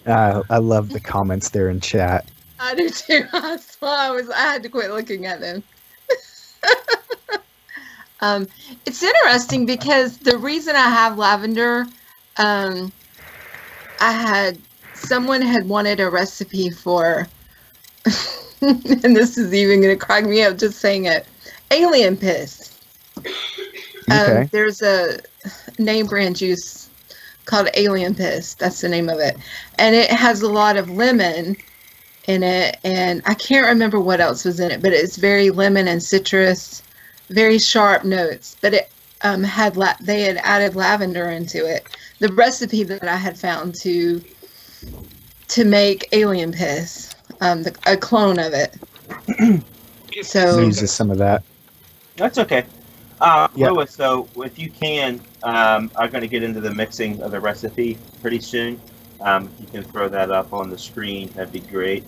Speaker 2: I love the comments there in chat.
Speaker 3: I do too. I had to quit looking at them. It's interesting because the reason I have lavender, someone had wanted a recipe for, and this is even going to crack me up just saying it, alien piss.
Speaker 2: Okay.
Speaker 3: There's a name brand juice called Alien Piss. That's the name of it. And it has a lot of lemon in it, and I can't remember what else was in it, but it's very lemon and citrus, very sharp notes. But it they had added lavender into it. The recipe that I had found to make Alien Piss, a clone of it. So
Speaker 2: uses some of that.
Speaker 1: That's okay.
Speaker 2: Yeah.
Speaker 1: Louis, so if you can, I'm going to get into the mixing of the recipe pretty soon. If you can throw that up on the screen, that'd be great.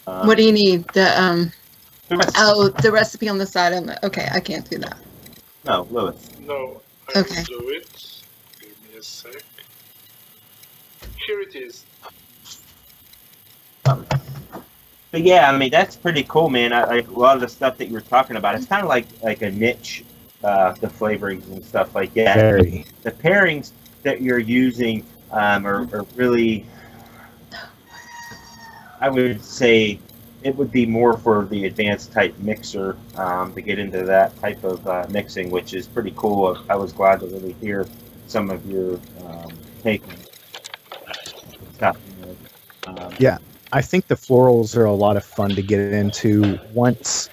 Speaker 3: what do you need? The
Speaker 1: recipe.
Speaker 3: the recipe on the side of it. Okay, I can't do that.
Speaker 1: No, Louis.
Speaker 4: No, I
Speaker 3: Okay.
Speaker 4: will do it. Give me a sec. Here it is.
Speaker 1: But yeah, I mean, that's pretty cool, man. A lot of the stuff that you were talking about, it's kind of like a niche, the flavorings and stuff like that.
Speaker 2: Very.
Speaker 1: The pairings that you're using are really, I would say, it would be more for the advanced type mixer to get into that type of mixing, which is pretty cool. I was glad to really hear some of your take on stuff.
Speaker 2: Yeah, I think the florals are a lot of fun to get into once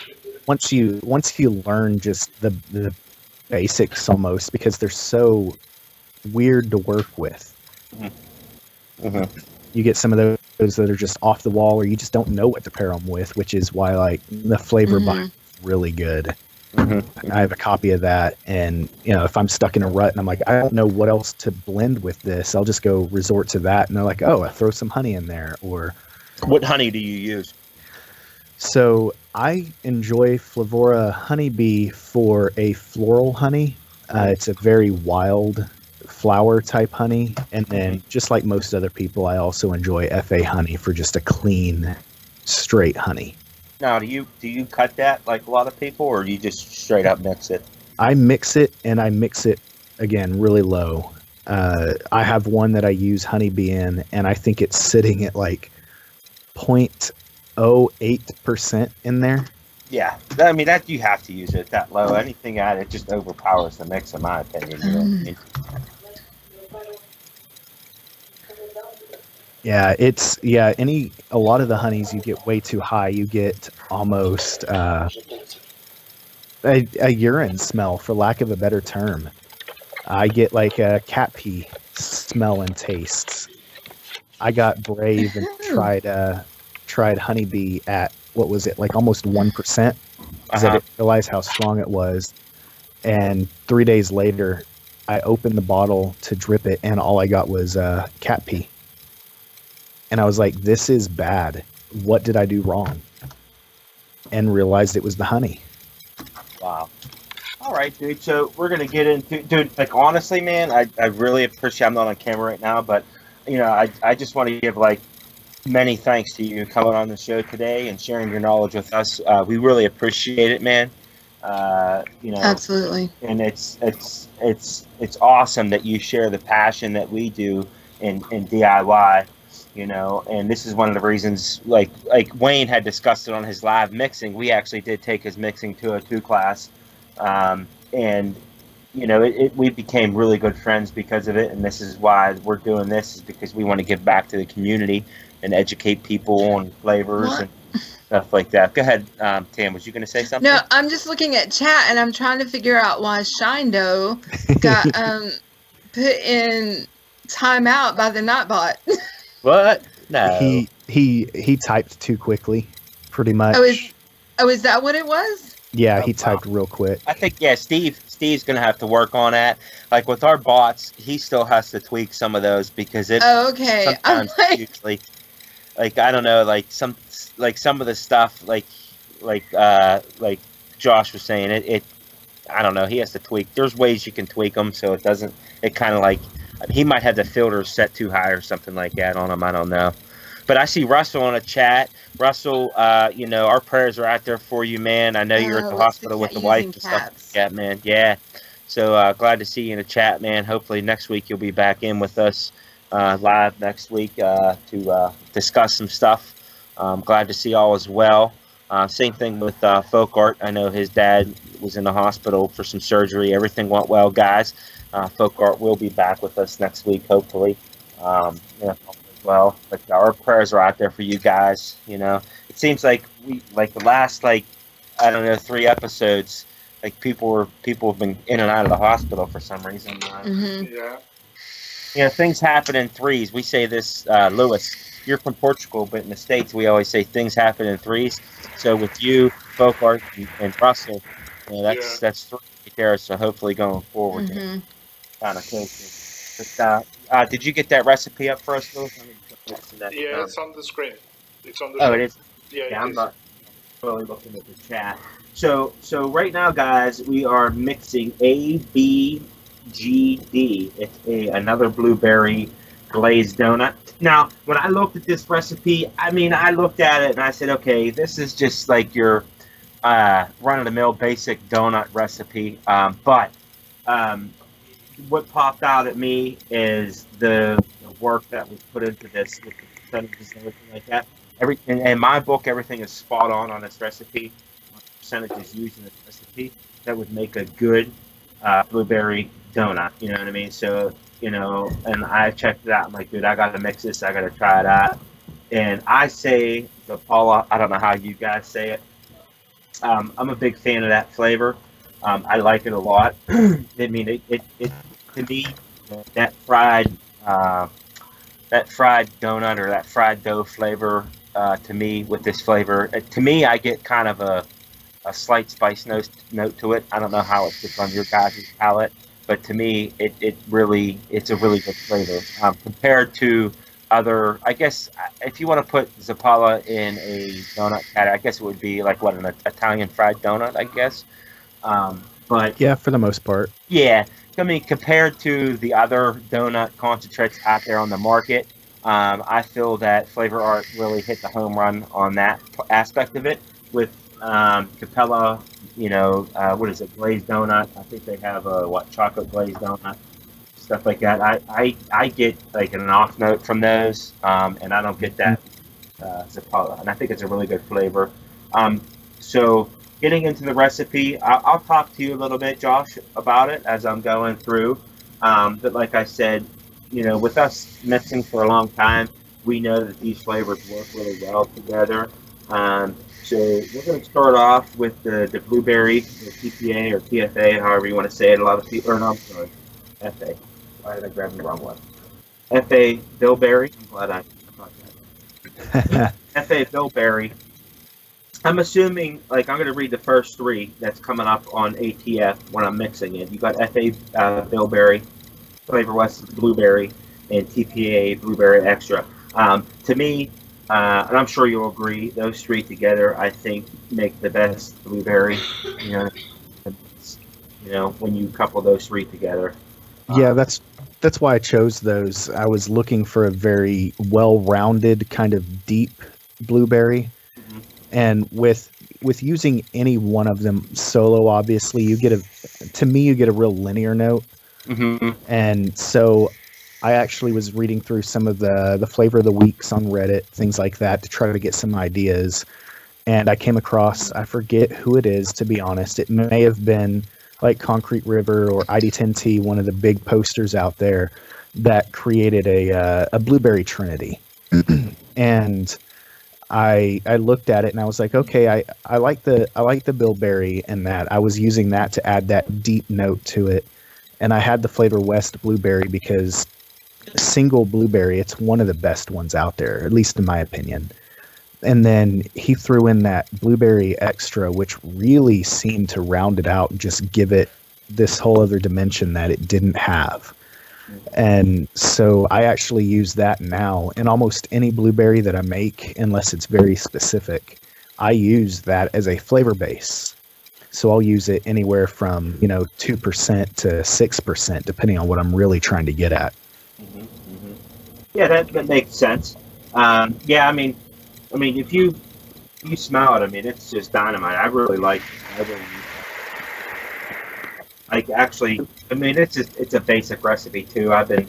Speaker 2: you learn just the basics almost, because they're so weird to work with.
Speaker 1: Mm-hmm. Mm-hmm.
Speaker 2: You get some of those that are just off the wall, or you just don't know what to pair them with, which is why like the flavor bind is really good.
Speaker 1: Mm-hmm.
Speaker 2: I have a copy of that, and if I'm stuck in a rut and I'm like, I don't know what else to blend with this, I'll just go resort to that, and they're like, oh, I throw some honey in there. Or
Speaker 1: What honey do you use?
Speaker 2: so I enjoy Flavora Honeybee for a floral honey. It's a very wild flower type honey, and then just like most other people, I also enjoy FA honey for just a clean, straight honey.
Speaker 1: Now, do you cut that like a lot of people, or do you just straight up mix it?
Speaker 2: I mix it, and I mix it again really low. I have one that I use honeybee in, and I think it's sitting at like 0.08% in there.
Speaker 1: Yeah, I mean that you have to use it that low. Anything added just overpowers the mix, in my opinion. You know what I mean?
Speaker 2: Yeah, a lot of the honeys you get way too high. You get almost a urine smell, for lack of a better term. I get like a cat pee smell and tastes. I got brave and tried honeybee at, what was it, like almost 1%, because I didn't realize how strong it was. And 3 days later, I opened the bottle to drip it, and all I got was cat pee. And I was like, this is bad. What did I do wrong? And realized it was the honey.
Speaker 1: Wow. All right, dude. So we're going to get into, dude, like honestly, man, I really appreciate, I'm not on camera right now, but, I just want to give like many thanks to you coming on the show today and sharing your knowledge with us. We really appreciate it, man.
Speaker 3: Absolutely.
Speaker 1: And it's awesome that you share the passion that we do in DIY. And this is one of the reasons, like Wayne had discussed it on his live mixing. We actually did take his mixing 202 class, and we became really good friends because of it. And this is why we're doing this, is because we want to give back to the community and educate people on flavors and stuff like that. Go ahead, Tam. Was you going to say something?
Speaker 3: No, I'm just looking at chat, and I'm trying to figure out why Shindo got put in timeout by the Nightbot.
Speaker 1: What? No.
Speaker 2: He typed too quickly, pretty much.
Speaker 3: Is that what it was?
Speaker 2: Yeah, he typed real quick.
Speaker 1: I think, yeah, Steve's going to have to work on that. Like with our bots, he still has to tweak some of those, because it
Speaker 3: okay.
Speaker 1: sometimes usually, like, I don't know, like some of the stuff, like Josh was saying, it I don't know, he has to tweak. There's ways you can tweak them so it kind of like, he might have the filters set too high or something like that on him. I don't know. But I see Russell on a chat. Russell, our prayers are out there for you, man. I know you're at the hospital with the wife and stuff like that, man. Yeah. So glad to see you in the chat, man. Hopefully next week you'll be back in with us live next week to discuss some stuff. Glad to see all as well. Same thing with Folk Art. I know his dad was in the hospital for some surgery. Everything went well, guys. Folk Art will be back with us next week, hopefully. Well, but our prayers are out there for you guys. You know, it seems like the last, like, I don't know, 3 episodes, like people have been in and out of the hospital for some reason.
Speaker 4: Yeah.
Speaker 1: You know, things happen in threes. We say this, Lewis, you're from Portugal, but in the States, we always say things happen in threes. So with you, Folk Art, and Russell, you know, that's 3 right there. So hopefully going forward, kind of close. But did you get that recipe up for us, Lewis?
Speaker 4: Yeah, it's on the screen. It's on the
Speaker 1: Oh,
Speaker 4: screen.
Speaker 1: it is?
Speaker 4: Yeah,
Speaker 1: I'm not really looking at the chat. So right now, guys, we are mixing ABGD. It's another blueberry glazed donut. Now, when I looked at this recipe, I mean, I looked at it and I said, okay, this is just like your run-of-the-mill basic donut recipe. But what popped out at me is the work that was put into this, with the percentages and everything like that. In my book, everything is spot on this recipe. Percentages used in this recipe that would make a good blueberry donut. You know what I mean? So, you know, and I checked it out. I'm like, dude, I got to mix this. I got to try it out. And I say the Paula, I don't know how you guys say it. I'm a big fan of that flavor. I like it a lot. I mean, it to me, that fried donut or that fried dough flavor, to me, with this flavor, to me, I get kind of a slight spice note to it. I don't know how it fits on your guys' palate, but to me, it's a really good flavor compared to other. I guess if you want to put Zapala in a donut category, I guess it would be like an Italian fried donut, I guess. But
Speaker 2: yeah, for the most part.
Speaker 1: Yeah, I mean, compared to the other donut concentrates out there on the market, I feel that Flavor Art really hit the home run on that aspect of it with Capella. You know, what is it, glazed donut? I think they have chocolate glazed donut, stuff like that. I get like an off note from those, and I don't get that Zapala, and I think it's a really good flavor. So getting into the recipe, I'll talk to you a little bit, Josh, about it as I'm going through. But like I said, you know, with us mixing for a long time, we know that these flavors work really well together. So we're going to start off with the blueberry, the TPA or TFA, however you want to say it. A lot of people, or no, I'm sorry, FA. Why did I grab the wrong one? FA Bilberry. I'm glad I caught that. FA Bilberry. I'm assuming, like, I'm going to read the first 3 that's coming up on ATF when I'm mixing it. You got FA Bilberry, Flavor West Blueberry, and TPA Blueberry Extra. To me, and I'm sure you'll agree, those 3 together, I think, make the best blueberry. You know, when you couple those 3 together.
Speaker 2: Yeah, that's why I chose those. I was looking for a very well-rounded, kind of deep blueberry, and with using any one of them solo, obviously, you get a real linear note. And so I actually was reading through some of the flavor of the weeks on Reddit, things like that, to try to get some ideas. And I came across, I forget who it is, to be honest. It may have been like Concrete River or ID10T, one of the big posters out there that created a blueberry trinity. And I looked at it and I was like, okay, I like the bilberry, and that I was using that to add that deep note to it. And I had the Flavor West blueberry because single blueberry, it's one of the best ones out there, at least in my opinion. And then he threw in that blueberry extra, which really seemed to round it out and just give it this whole other dimension that it didn't have. And so I actually use that now in almost any blueberry that I make, unless it's very specific. I use that as a flavor base. So I'll use it anywhere from, 2% to 6%, depending on what I'm really trying to get at.
Speaker 1: Yeah, that makes sense. Yeah, I mean, if you smell it, I mean, it's just dynamite. I really like it. I really use it. Like, actually, I mean, it's a basic recipe too. I've been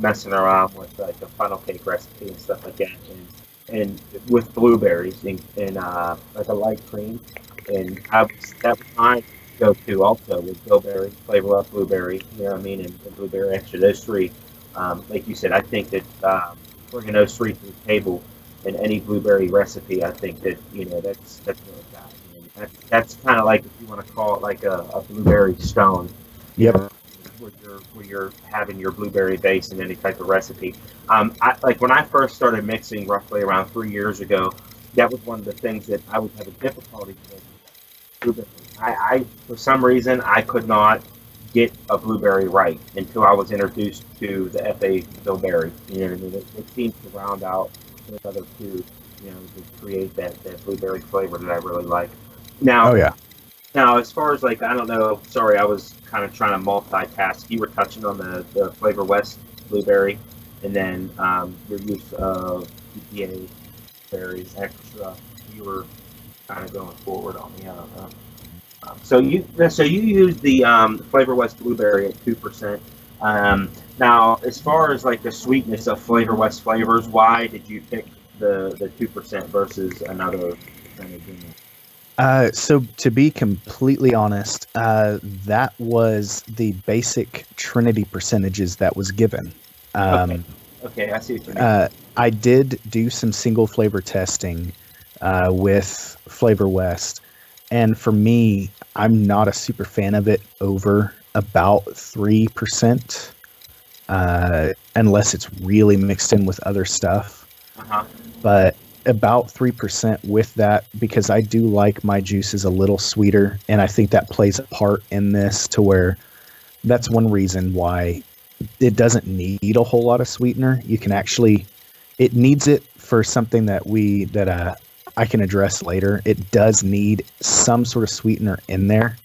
Speaker 1: messing around with like the funnel cake recipe and stuff like that. And and with blueberries and like a light cream, and that was my go-to also with blueberry, flavor up blueberry, you know what I mean, and blueberry extra. Those three, like you said, I think that bringing those three to the table in any blueberry recipe, I think that that's really bad. That's kind of like, if you want to call it like a blueberry stone.
Speaker 2: Yep.
Speaker 1: Where you're having your blueberry base in any type of recipe. Like when I first started mixing roughly around 3 years ago, that was one of the things that I was having difficulty with blueberry. I for some reason I could not get a blueberry right until I was introduced to the FA Blueberry. You know what I mean? It seems to round out the other two, to create that blueberry flavor that I really like. Now,
Speaker 2: Oh yeah.
Speaker 1: Now, as far as like, I don't know, sorry, I was kind of trying to multitask. You were touching on the Flavor West blueberry, and then your use of PPA berries extra. You were kind of going forward on me. I don't know. So you use the Flavor West blueberry at 2%. Now, as far as like the sweetness of Flavor West flavors, why did you pick the 2% versus another percentage in there?
Speaker 2: So to be completely honest, that was the basic Trinity percentages that was given.
Speaker 1: Okay, I see what you mean.
Speaker 2: I did do some single flavor testing with Flavor West, and for me, I'm not a super fan of it over about 3%, unless it's really mixed in with other stuff. But about 3% with that, because I do like my juices a little sweeter, and I think that plays a part in this, to where that's one reason why it doesn't need a whole lot of sweetener. You can actually, it needs it for something that I can address later. It does need some sort of sweetener in there,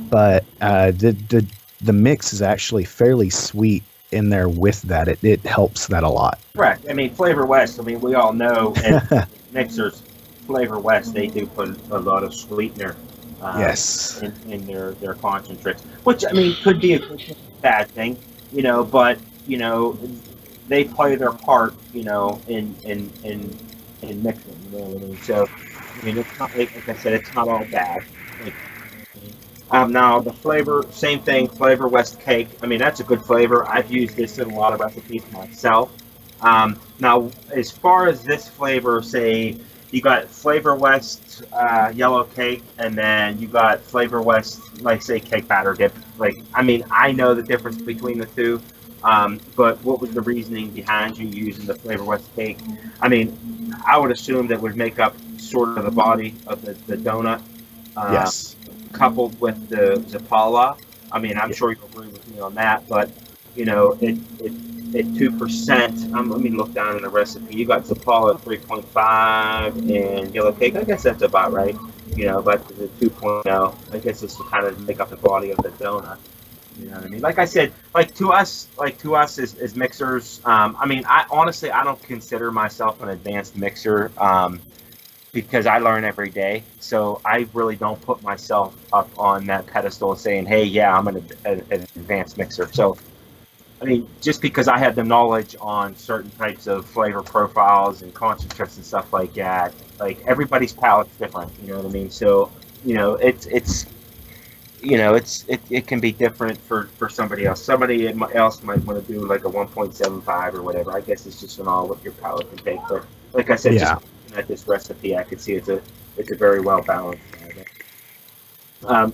Speaker 2: but the mix is actually fairly sweet in there with that. It helps that a lot.
Speaker 1: Correct. I mean, Flavor West, I mean, we all know, and MIXERS, Flavor West, they do put a lot of sweetener
Speaker 2: Yes.
Speaker 1: in their concentrates, which, I mean, could be a bad thing, but, they play their part, in mixing, you know what I mean? So, I mean, it's not, like I said, it's not all bad. Now the flavor, same thing, Flavor West cake. I mean, that's a good flavor. I've used this in a lot of recipes myself. Now, as far as this flavor, say you got Flavor West yellow cake, and then you got Flavor West, like say cake batter dip. Like, I mean, I know the difference between the two, but what was the reasoning behind you using the Flavor West cake? I mean, I would assume that would make up sort of the body of the donut.
Speaker 2: Yes.
Speaker 1: Coupled with the Zapala. I mean, I'm sure you'll agree with me on that, but at 2%, let me look down in the recipe. You got Zapala at 3.5 and yellow cake. I guess that's about right. But the 2.0, I guess it's to kind of make up the body of the donut. You know what I mean? Like I said, like to us as mixers, I mean, I honestly, I don't consider myself an advanced mixer. Because I learn every day, so I really don't put myself up on that pedestal saying, hey, yeah, I'm an advanced mixer. So, I mean, just because I have the knowledge on certain types of flavor profiles and concentrates and stuff like that, like everybody's palate's different, you know what I mean? So, it can be different for somebody else. Somebody else might want to do like a 1.75 or whatever. I guess it's just on all what your palate can take. But like I said,
Speaker 2: yeah.
Speaker 1: At this recipe, I could see it's a very well balanced.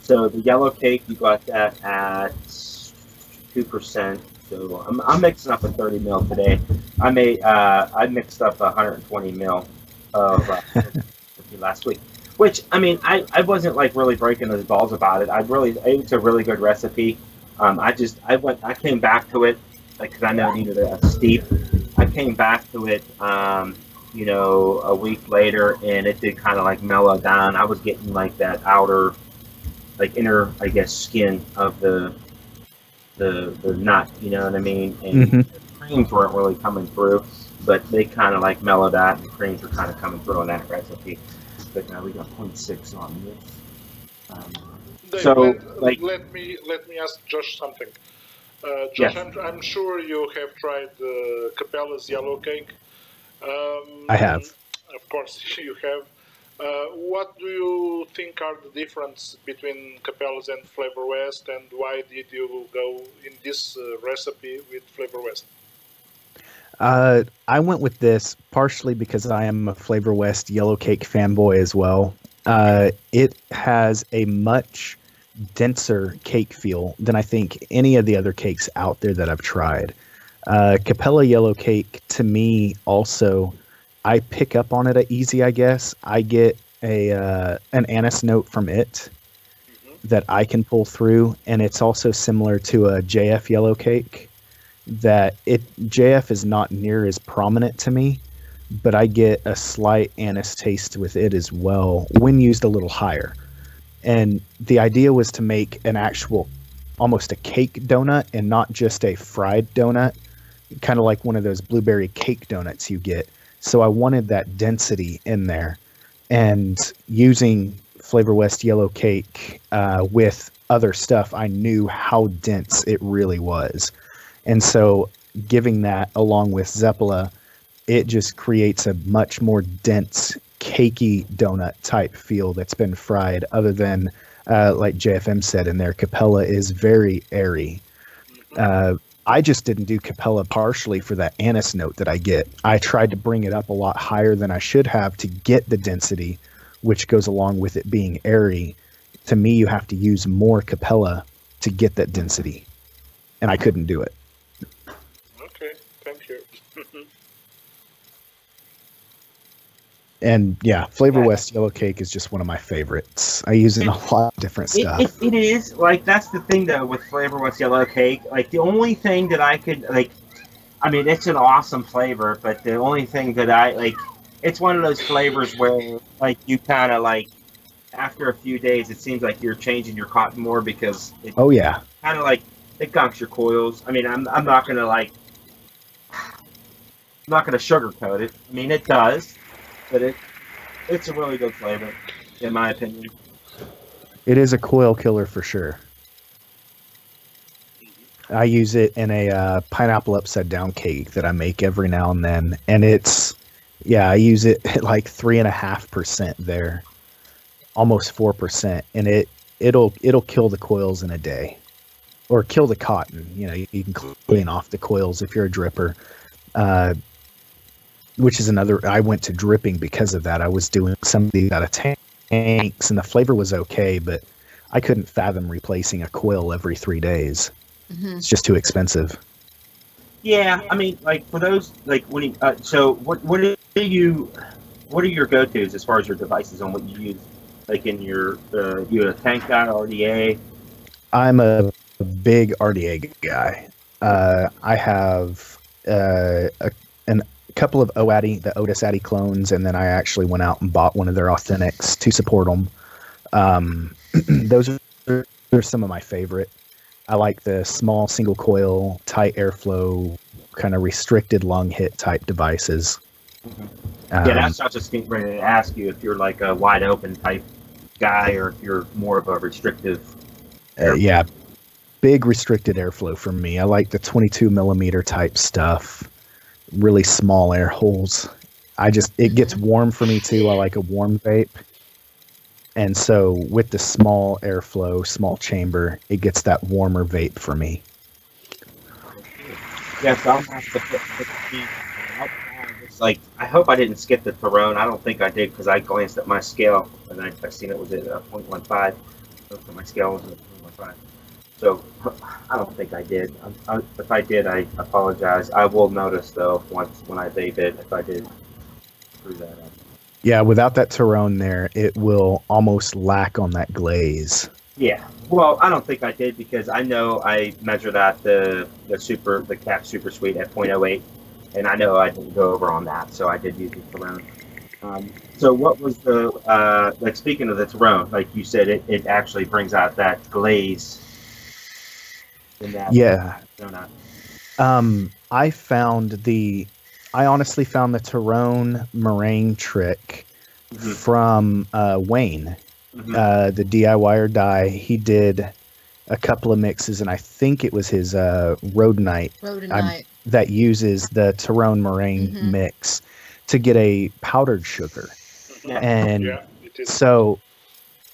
Speaker 1: So the yellow cake, you got that at 2%. So I'm mixing up a 30 ml today. I mixed up 120 ml of last week. Which, I mean, I wasn't like really breaking those balls about it. It's a really good recipe. I came back to it, like, because I know it needed a steep. I came back to it, a week later, and it did kind of like mellow down. I was getting like that outer, like inner, I guess, skin of the nut, you know what I mean? And the creams weren't really coming through, but they kind of like mellowed out, and the creams were kind of coming through on that recipe. But now we got 0.6 on this.
Speaker 4: Let me ask Josh something. Josh,
Speaker 1: yes.
Speaker 4: I'm sure you have tried Capella's yellow cake.
Speaker 2: I have.
Speaker 4: Of course, you have. What do you think are the difference between Capella's and Flavor West, and why did you go in this recipe with Flavor West?
Speaker 2: I went with this partially because I am a Flavor West yellow cake fanboy as well. It has a much denser cake feel than I think any of the other cakes out there that I've tried. Capella yellow cake, to me, also, I pick up on it easy, I guess. I get an anise note from it that I can pull through, and it's also similar to a JF yellow cake. JF is not near as prominent to me, but I get a slight anise taste with it as well when used a little higher. And the idea was to make an actual, almost a cake donut and not just a fried donut, kind of like one of those blueberry cake donuts you get. So I wanted that density in there, and using Flavor West yellow cake with other stuff, I knew how dense it really was. And so giving that along with Zeppela, it just creates a much more dense, cakey donut type feel that's been fried, other than, like JFM said in there, Capella is very airy. I just didn't do Capella partially for that anise note that I get. I tried to bring it up a lot higher than I should have to get the density, which goes along with it being airy. To me, you have to use more Capella to get that density, and I couldn't do it.
Speaker 4: Okay, thank you.
Speaker 2: And yeah, Flavor West yellow cake is just one of my favorites. I use it in a lot of different stuff.
Speaker 1: It is, like, that's the thing though with Flavor West yellow cake. Like, the only thing that I could, like, I mean, it's an awesome flavor, but the only thing that I, like, it's one of those flavors where, like, you kind of, like, after a few days, it seems like you're changing your cotton more, because it,
Speaker 2: oh yeah,
Speaker 1: kind of like, it gunks your coils. I mean, I'm not gonna, like, I'm not gonna sugarcoat it. I mean, it does. But it's a really good flavor, in my opinion.
Speaker 2: It is a coil killer for sure. I use it in a pineapple upside down cake that I make every now and then, and it's, yeah, I use it at like 3.5% there, almost 4%, and it'll kill the coils in a day, or kill the cotton. You know, you can clean off the coils if you're a dripper. Which is another, I went to dripping because of that. I was doing some of these out of tanks, and the flavor was okay, but I couldn't fathom replacing a coil every 3 days. It's just too expensive.
Speaker 1: Yeah, I mean, like, for those, like, when you, so what are your go-tos as far as your devices on what you use, like, in your, you a tank guy, RDA?
Speaker 2: I'm a big RDA guy. I have a couple of OADI, the Otis Addy clones, and then I actually went out and bought one of their authentics to support them. Those are some of my favorite. I like the small single coil, tight airflow, kind of restricted lung hit type devices.
Speaker 1: Yeah, that's not just ready to ask you if you're like a wide open type guy, or if you're more of a restrictive.
Speaker 2: Yeah, big restricted airflow for me. I like the 22 millimeter type stuff. Really small air holes. It gets warm for me too. I like a warm vape. And so with the small airflow, small chamber, it gets that warmer vape for me.
Speaker 1: Yes, I'll have to put it's like, I hope I didn't skip the Tyrone. I don't think I did, because I glanced at my scale and I seen it was at 0.15. So my scale was at 0.15. So I don't think I did. If I did, I apologize. I will notice though once when I vape it if I did screw that up.
Speaker 2: Yeah, without that Tyrone there, it will almost lack on that glaze.
Speaker 1: Yeah. Well, I don't think I did, because I know I measured out the Cap Super Sweet at 0.08, and I know I didn't go over on that, so I did use the Tyrone. So what was the like, speaking of the Tyrone, like you said, it actually brings out that glaze.
Speaker 2: Yeah. I honestly found the Tyrone meringue trick from Wayne, the DIY or Die. He did a couple of mixes, and I think it was his Rhodonite that uses the Tyrone meringue mix. to get a powdered sugar.
Speaker 1: Yeah.
Speaker 2: And
Speaker 4: Yeah, it is.
Speaker 2: so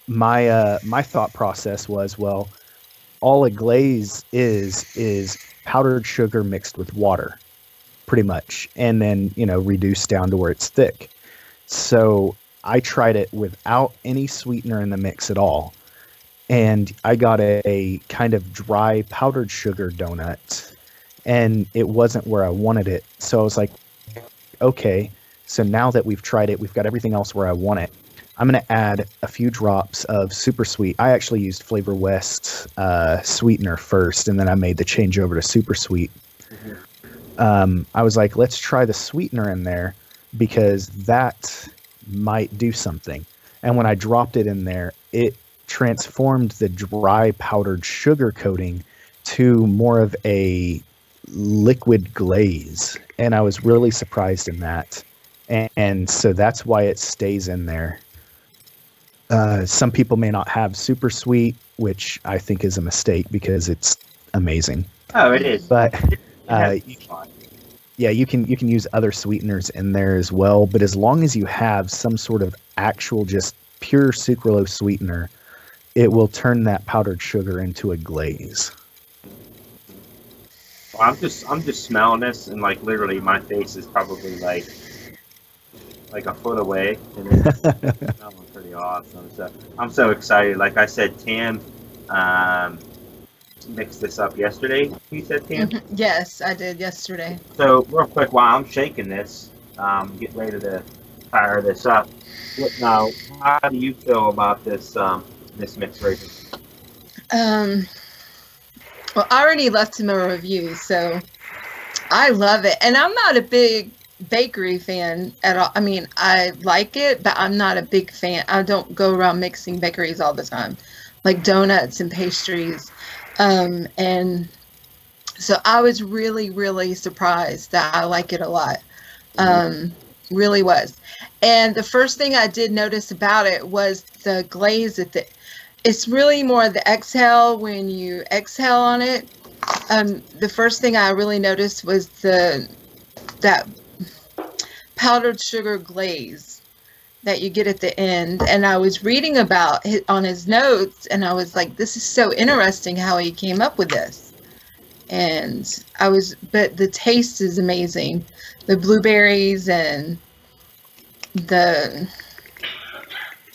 Speaker 2: my thought process was, well, all a glaze is powdered sugar mixed with water, pretty much, and then, you know, reduced down to where it's thick. So I tried it without any sweetener in the mix at all, and I got a kind of dry powdered sugar donut, and it wasn't where I wanted it. So I was like, okay, so now that we've tried it, we've got everything else where I want it. I'm going to add a few drops of super sweet. I actually used Flavor West sweetener first, and then I made the change over to super sweet. I was like, let's try the sweetener in there because that might do something. And when I dropped it in there, it transformed the dry powdered sugar coating to more of a liquid glaze. And I was really surprised in that. And so that's why it stays in there. Some people may not have super sweet, which I think is a mistake because it's amazing.
Speaker 1: Oh, it is.
Speaker 2: But yeah, you can use other sweeteners in there as well. But as long as you have some sort of actual just pure sucralose sweetener, it will turn that powdered sugar into a glaze.
Speaker 1: Well, I'm just smelling this, and like literally my face is probably like a foot away, and it's smelling pretty awesome. So I'm so excited. Like I said, Tam mixed this up yesterday. You said, Tam?
Speaker 3: Yes, I did yesterday.
Speaker 1: So real quick, while I'm shaking this, get ready to fire this up. Now, how do you feel about this this mix version?
Speaker 3: Well, I already left him a review, so I love it. And I'm not a big bakery fan at all. I mean, I like it, but I'm not a big fan. I don't go around mixing bakeries all the time, like donuts and pastries. And so I was really, really surprised that I like it a lot. Really was. And the first thing I did notice about it was the glaze at it's really more the exhale when you exhale on it. The first thing I really noticed was that powdered sugar glaze that you get at the end. And I was reading about it on his notes, and I was like, this is so interesting how he came up with this. And but the taste is amazing. The blueberries and the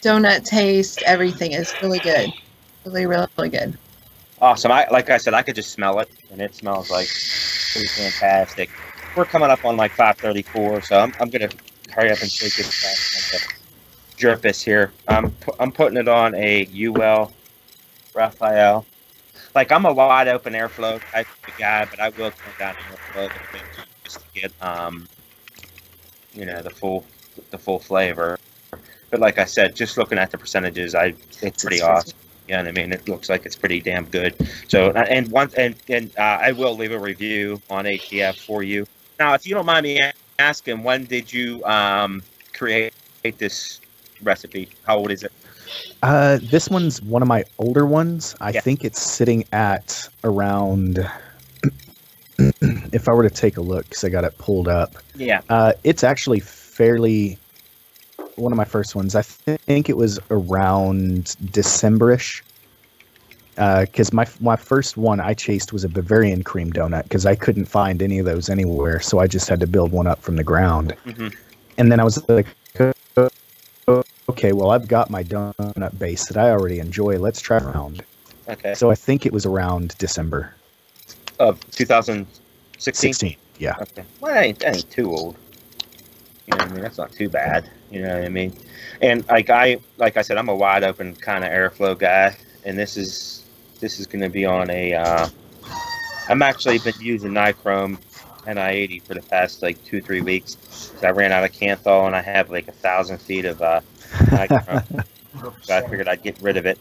Speaker 3: donut taste, everything is really good. Really, really good.
Speaker 1: Awesome. Like I said, I could just smell it, and it smells like pretty fantastic. We're coming up on like 5:34, so I'm gonna hurry up and shake this jerpus here. I'm putting it on a UL Raphael. Like, I'm a wide open airflow type of guy, but I will turn down the airflow a little bit just to get you know, the full flavor. But like I said, just looking at the percentages, it's pretty awesome. Yeah, I mean, it looks like it's pretty damn good. So, and I will leave a review on ATF for you. Now, if you don't mind me asking, when did you create this recipe? How old is it?
Speaker 2: This one's one of my older ones. I think it's sitting at around, if I were to take a look, because I got it pulled up. Yeah. It's actually fairly, one of my first ones. I think it was around December-ish. Because my first one I chased was a Bavarian cream donut, because I couldn't find any of those anywhere, so I just had to build one up from the ground. And then I was like, okay, well, I've got my donut base that I already enjoy. Let's try around. Okay. So I think it was around December
Speaker 1: of 2016.
Speaker 2: 16, yeah.
Speaker 1: Okay. Well, that ain't too old. You know what I mean? That's not too bad. You know what I mean? And like I said, I'm a wide open kind of airflow guy, and this is going to be on a. I'm actually been using Nichrome NI80 for the past like 2-3 weeks. So I ran out of Canthol, and I have like 1,000 feet of Nichrome. So I figured I'd get rid of it.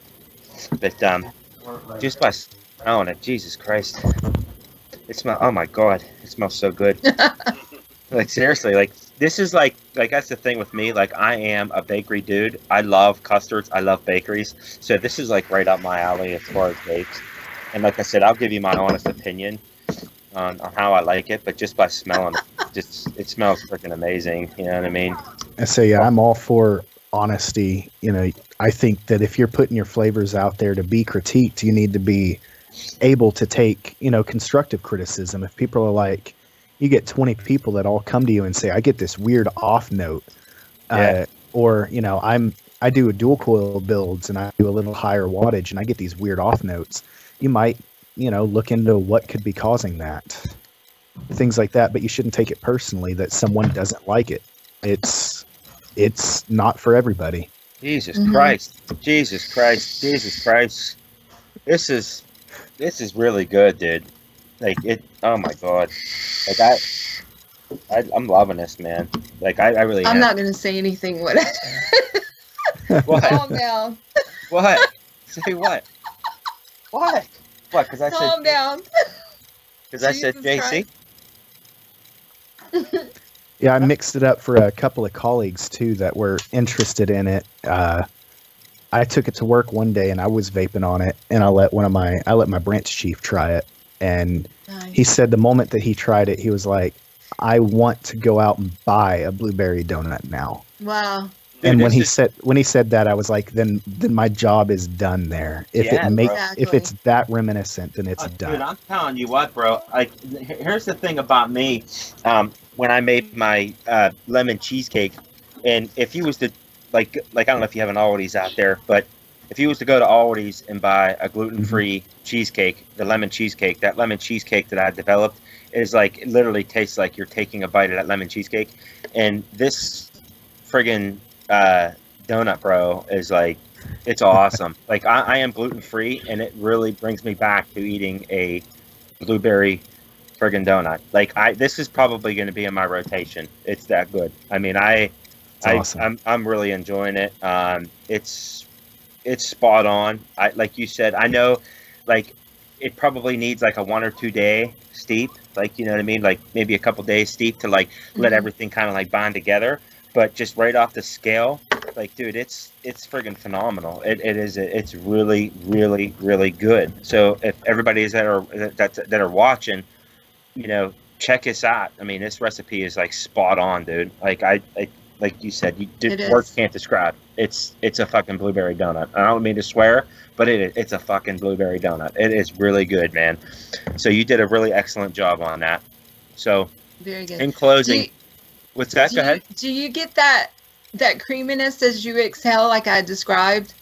Speaker 1: But just by smelling it, Jesus Christ, it smells. Oh my God, it smells so good. Like, seriously, like, this is like that's the thing with me. Like, I am a bakery dude. I love custards. I love bakeries. So this is like right up my alley as far as bakes. And like I said, I'll give you my honest opinion. on how I like it, but just by smelling it, it smells freaking amazing. You know what I mean?
Speaker 2: I say, yeah, I'm all for honesty. You know, I think that if you're putting your flavors out there to be critiqued, you need to be able to take, you know, constructive criticism. If people are like, you get 20 people that all come to you and say, I get this weird off note, or, you know, I do a dual coil builds and I do a little higher wattage and I get these weird off notes. You might, you know, look into what could be causing that, things like that. But you shouldn't take it personally that someone doesn't like it. It's not for everybody.
Speaker 1: Jesus Christ. Jesus Christ. Jesus Christ. This is really good, dude. Like it. Oh my God. Like I'm loving this, man. Like I really.
Speaker 3: I'm not gonna say anything. What?
Speaker 1: What?
Speaker 3: Calm down.
Speaker 1: What? Say what? What? What? Because I said.
Speaker 3: Calm down.
Speaker 1: Because I said JC.
Speaker 2: Yeah, I mixed it up for a couple of colleagues too that were interested in it. I took it to work one day and I was vaping on it, and I let my branch chief try it, and he said the moment that he tried it, he was like, "I want to go out and buy a blueberry donut now."
Speaker 3: Wow.
Speaker 2: And when he said that, I was like, then my job is done there. If if it's that reminiscent, then it's done.
Speaker 1: Dude, I'm telling you what, bro. Like, here's the thing about me. When I made my lemon cheesecake, and if you was to like I don't know if you have an Aldi's out there, but if you was to go to Aldi's and buy a gluten-free cheesecake, the lemon cheesecake, that lemon cheesecake that I developed is like, it literally tastes like you're taking a bite of that lemon cheesecake. And this friggin' donut, bro, is like, it's awesome. Like I am gluten-free, and it really brings me back to eating a blueberry friggin' donut. Like this is probably going to be in my rotation. It's that good. I mean, awesome. I'm really enjoying it. It's spot on. Like you said, I know, like it probably needs like a 1 or 2 day steep, like, you know what I mean? Like maybe a couple days steep to like let everything kind of like bond together. But just right off the scale, like, dude, it's friggin' phenomenal. It's really, really, really good. So if everybody that are watching, you know, check us out. I mean, this recipe is like spot on, dude. Like like you said, words can't describe. It's a fucking blueberry donut. I don't mean to swear, but it's a fucking blueberry donut. It is really good, man. So you did a really excellent job on that. So
Speaker 3: very good.
Speaker 1: In closing, what's that? Go ahead.
Speaker 3: Do you get that creaminess as you exhale, like I described?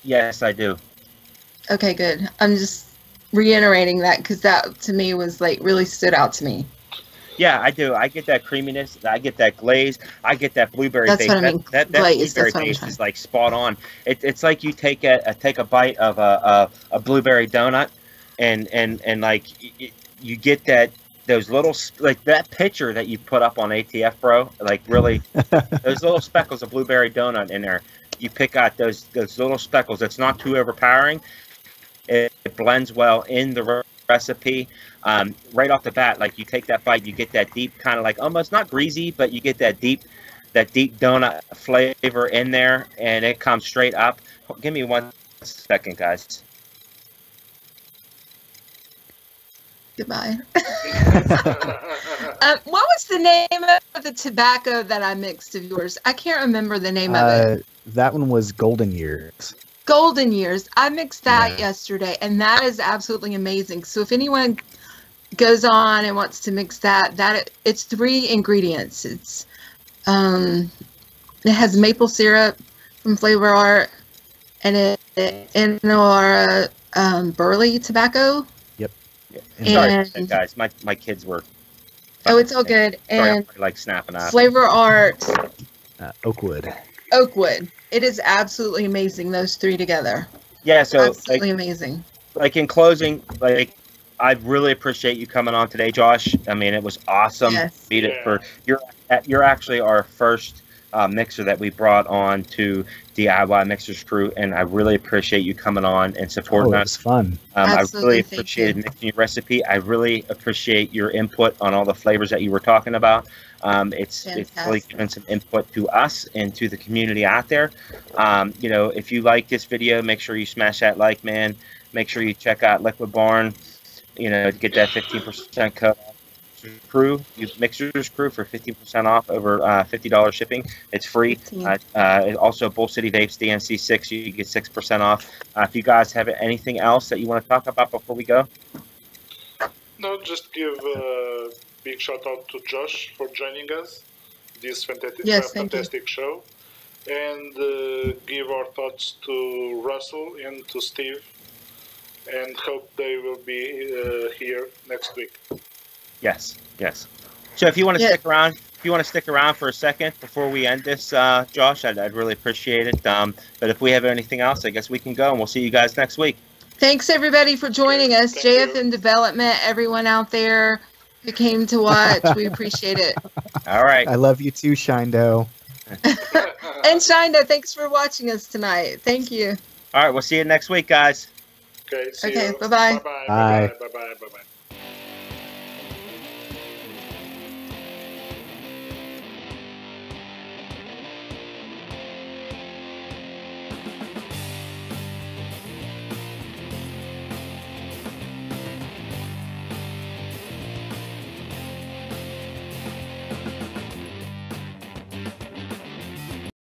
Speaker 1: Yes, I do.
Speaker 3: Okay, good. I'm just reiterating that because that to me was like really stood out to me.
Speaker 1: Yeah, I do. I get that creaminess. I get that glaze. I get that blueberry
Speaker 3: That's
Speaker 1: base.
Speaker 3: What I mean.
Speaker 1: That blueberry base is like spot on. It's like you take a bite of a blueberry donut, and like you get those little, like that picture that you put up on ATF, bro. Like really, those little speckles of blueberry donut in there. You pick out those little speckles. It's not too overpowering. It blends well in the recipe. Right off the bat, like you take that bite, you get that deep kind of like almost not greasy, but you get that deep donut flavor in there, and it comes straight up. Give me 1 second, guys.
Speaker 3: Goodbye. What was the name of the tobacco that I mixed of yours? I can't remember the name of it.
Speaker 2: That one was Golden Years.
Speaker 3: Golden Years. I mixed that yesterday, and that is absolutely amazing. So if anyone goes on and wants to mix that it's 3 ingredients. It's it has maple syrup from Flavor Art, and Inora burley tobacco.
Speaker 2: Yep.
Speaker 1: And, sorry, guys. My kids were.
Speaker 3: Oh, it's all good. And
Speaker 1: sorry, like snapping out.
Speaker 3: Flavor Art.
Speaker 2: Oakwood.
Speaker 3: Oakwood. It is absolutely amazing, those 3 together.
Speaker 1: Yeah, so
Speaker 3: absolutely amazing.
Speaker 1: Like in closing, like I really appreciate you coming on today, Josh. I mean, it was awesome.
Speaker 3: Yes.
Speaker 1: You're actually our first mixer that we brought on to DIY Mixers Crew, and I really appreciate you coming on and supporting us.
Speaker 2: It was fun.
Speaker 1: I really appreciated mixing your recipe. I really appreciate your input on all the flavors that you were talking about. It's really given some input to us and to the community out there. You know, if you like this video, make sure you smash that like, man. Make sure you check out Liquid Barn. you know, to get that 15% code. Crew, use MIXERS Crew for 15% off over $50 shipping. It's free. Also, Bull City Vapes DNC6, you get 6% off. If you guys have anything else that you want to talk about before we go?
Speaker 4: No, just give a big shout out to Josh for joining us. This fantastic show. And give our thoughts to Russell and to Steve. And hope they will be here next week.
Speaker 1: Yes, yes. So if you want to stick around, for a second before we end this, Josh, I'd really appreciate it. But if we have anything else, I guess we can go, and we'll see you guys next week.
Speaker 3: Thanks everybody for joining us. JFM Development, everyone out there who came to watch, we appreciate it.
Speaker 1: All right.
Speaker 2: I love you too, Shindo.
Speaker 3: And Shindo, thanks for watching us tonight. Thank you.
Speaker 1: All right, we'll see you next week, guys.
Speaker 4: Okay. See
Speaker 3: you.
Speaker 4: Bye-bye.
Speaker 2: Bye.
Speaker 4: Bye-bye. Bye-bye.